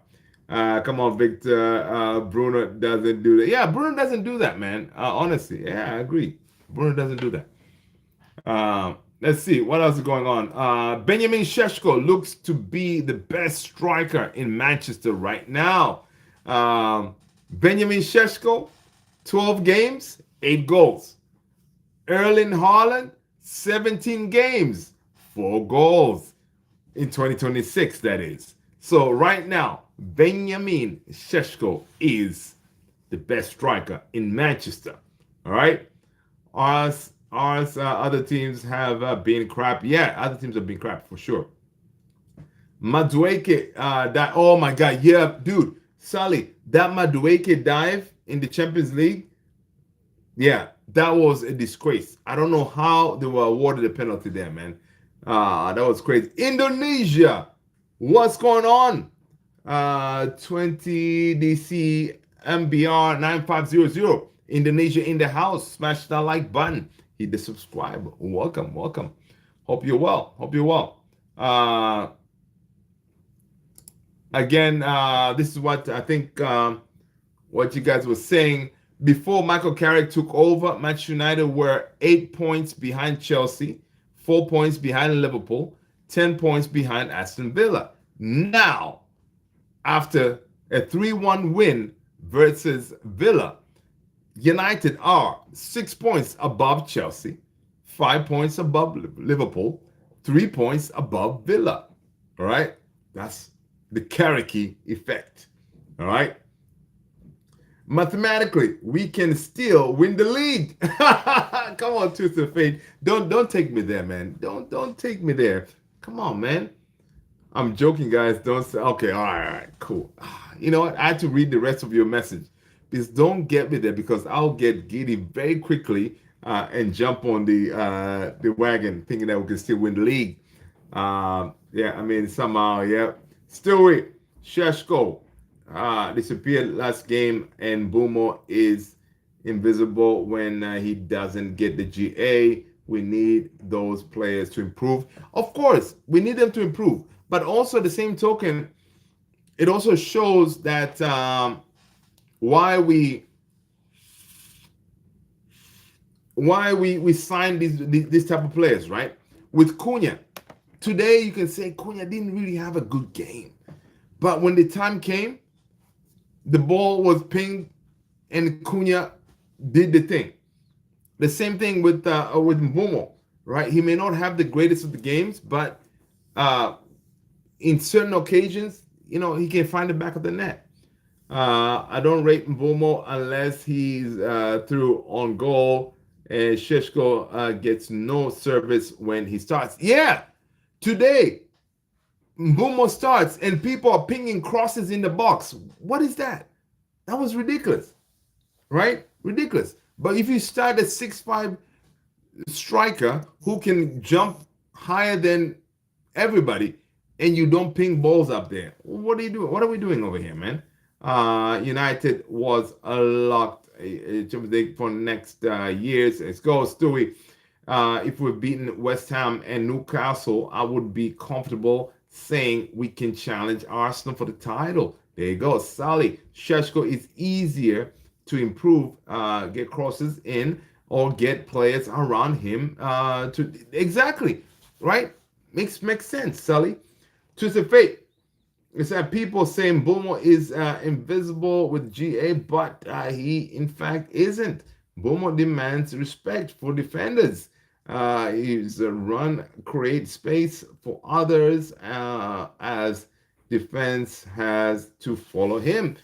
Come on, Victor. Bruno doesn't do that. Yeah, Bruno doesn't do that, man. Honestly, yeah, I agree. Bruno doesn't do that. Let's see what else is going on. Benjamin Sesko looks to be the best striker in Manchester right now. Benjamin Sesko, 12 games, 8 goals. Erling Haaland, 17 games, 4 goals in 2026, that is. So right now, Benjamin Sesko is the best striker in Manchester. All right? Other teams have been crap. Yeah, other teams have been crap for sure. Madueke, that, oh my God, yeah, dude, Sally, that Madueke dive in the Champions League, yeah, that was a disgrace. I don't know how they were awarded a penalty there, man. That was crazy. Indonesia, what's going on? 20 DC MBR 9500. Indonesia in the house. Smash that like button. Hit the subscribe. Welcome, welcome. Hope you're well. Hope you're well. Again, this is what I think what you guys were saying. Before Michael Carrick took over, Manchester United were 8 points behind Chelsea, 4 points behind Liverpool, 10 points behind Aston Villa. Now, after a 3-1 win versus Villa, United are 6 points above Chelsea, 5 points above Liverpool, 3 points above Villa. All right? That's the Carricky effect. All right? Mathematically, we can still win the league. Come on, Tooth of Fate. Don't take me there, man. Don't take me there. Come on, man. I'm joking, guys. Don't say, okay, all right, cool. You know what? I had to read the rest of your message. Please don't get me there because I'll get giddy very quickly and jump on the wagon thinking that we can still win the league. Yeah, I mean, somehow, yeah. Stewie, Sesko disappeared last game, and Boomo is invisible when he doesn't get the GA. We need those players to improve. Of course, we need them to improve. But also, at the same token, it also shows that why we sign these type of players, right? With Cunha, today you can say Cunha didn't really have a good game, but when the time came, the ball was pinged and Cunha did the thing. The same thing with Mbomo, right? He may not have the greatest of the games, but in certain occasions, you know, he can find the back of the net. I don't rate Mbomo unless he's through on goal, and Sheshko gets no service when he starts. Yeah, today Mbomo starts and people are pinging crosses in the box. What is that? That was ridiculous, right? Ridiculous. But if you start a 6'5" striker who can jump higher than everybody, and you don't ping balls up there, what are you doing? What are we doing over here, man? United was locked for next years. Let's go, Stewie. If we've beaten West Ham and Newcastle, I would be comfortable saying we can challenge Arsenal for the title. There you go, Sally. Sheshko is easier to improve, get crosses in, or get players around him to exactly right. Makes sense, Sally. To the fate. it's that people saying Bomo is invisible with GA, but he in fact isn't. Bomo demands respect for defenders. His run create space for others as defense has to follow him.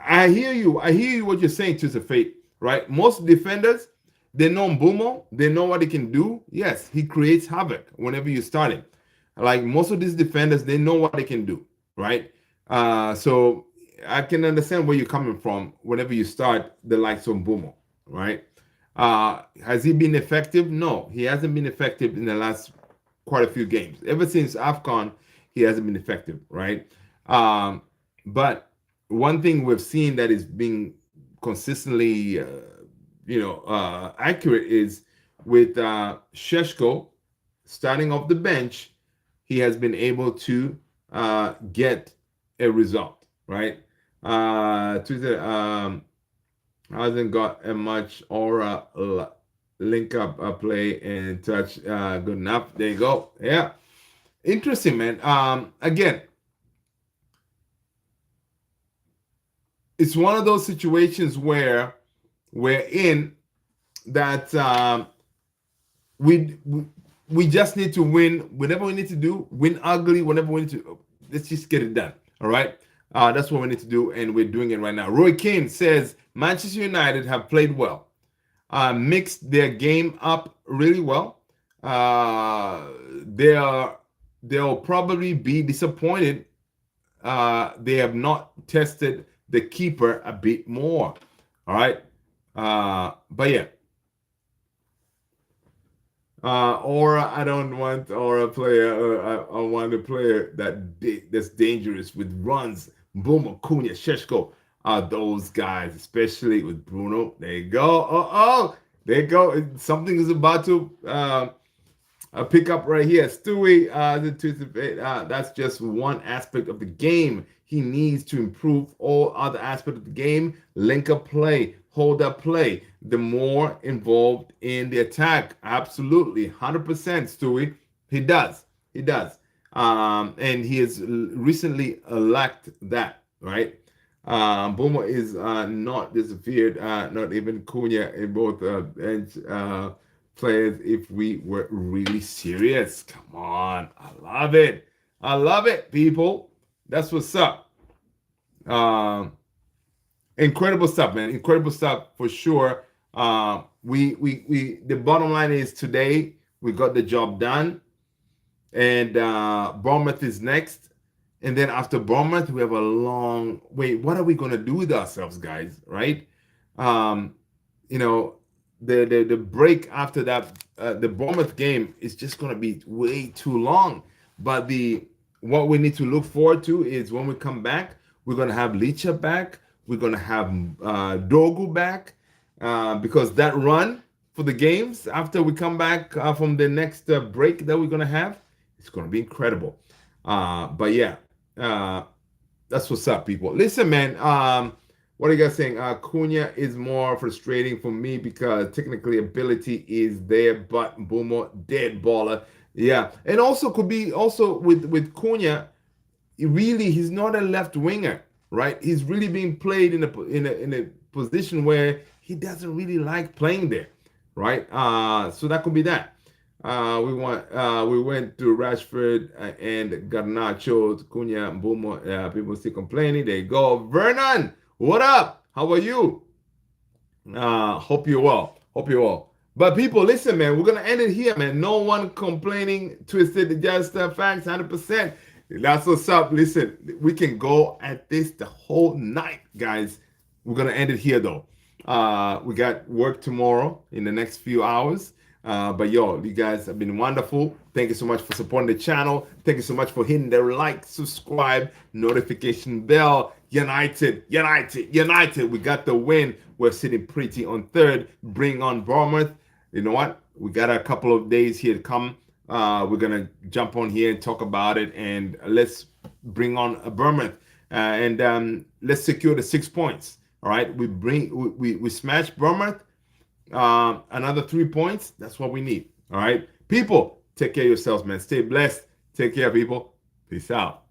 I hear you. I hear you what you're saying to the fate, right? Most defenders, they know Mbumo, they know what he can do. Yes, he creates havoc whenever you start him. Like most of these defenders, they know what they can do, right? So I can understand where you're coming from whenever you start the likes of Mbumo, right? Has he been effective? No, he hasn't been effective in the last quite a few games. Ever since AFCON, he hasn't been effective, right? But one thing we've seen that is being consistently, accurate is with Sesko starting off the bench, he has been able to get a result, right? Twitter hasn't got a much aura link up play and touch good enough. There you go. Yeah, interesting, man. Again, it's one of those situations where we're in that we just need to win whatever we need to do, win ugly, whatever we need to. Let's just get it done. All right. That's what we need to do, and we're doing it right now. Roy Keane says Manchester United have played well, mixed their game up really well. They'll probably be disappointed. They have not tested the keeper a bit more. All right. But yeah. Or I don't want or a player. I want a player that's dangerous with runs. Boom, Cunha, Sesko are those guys, especially with Bruno. There you go. There you go. Something is about to pick up right here. Stewie, that's just one aspect of the game. He needs to improve all other aspects of the game. Link up play, hold up play. The more involved in the attack. Absolutely. 100%, Stewie. He does. He does. And he has recently lacked that, right? Boma is not disappeared, not even Cunha in both bench players if we were really serious. Come on. I love it. I love it, people. That's what's up. Incredible stuff, man. Incredible stuff for sure. We the bottom line is today we got the job done, and Bournemouth is next, and then after Bournemouth we have a long wait. What are we gonna do with ourselves, guys? Right? The break after that, the Bournemouth game is just gonna be way too long. But what we need to look forward to is when we come back, we're gonna have Licha back. We're gonna have Dogu back because that run for the games after we come back from the next break that we're gonna have, it's gonna be incredible. But yeah, that's what's up, people. Listen, man. What are you guys saying? Cunha is more frustrating for me because technically ability is there, but Boomer dead baller. Yeah, and also could be also with Cunha. He's not a left winger, right? He's really being played in a position where he doesn't really like playing there, right? So that could be that. We went to Rashford and Garnacho, Cunha, Boomer. People still complaining. There you go. Vernon, what up? How are you? Hope you're well. Hope you're well. But people, listen, man, we're gonna end it here, man. No one complaining, twisted, just facts, 100%. That's what's up. Listen, we can go at this the whole night, guys. We're gonna end it here though. We got work tomorrow in the next few hours. But yo, you guys have been wonderful. Thank you so much for supporting the channel. Thank you so much for hitting the like, subscribe, notification bell. United. We got the win. We're sitting pretty on third. Bring on Bournemouth. You know what? We got a couple of days here to come. We're gonna jump on here and talk about it, and let's bring on a Bournemouth and let's secure the 6 points. All right, we smash Bournemouth. Another 3 points. That's what we need. All right, people, take care of yourselves, man. Stay blessed. Take care, people. Peace out.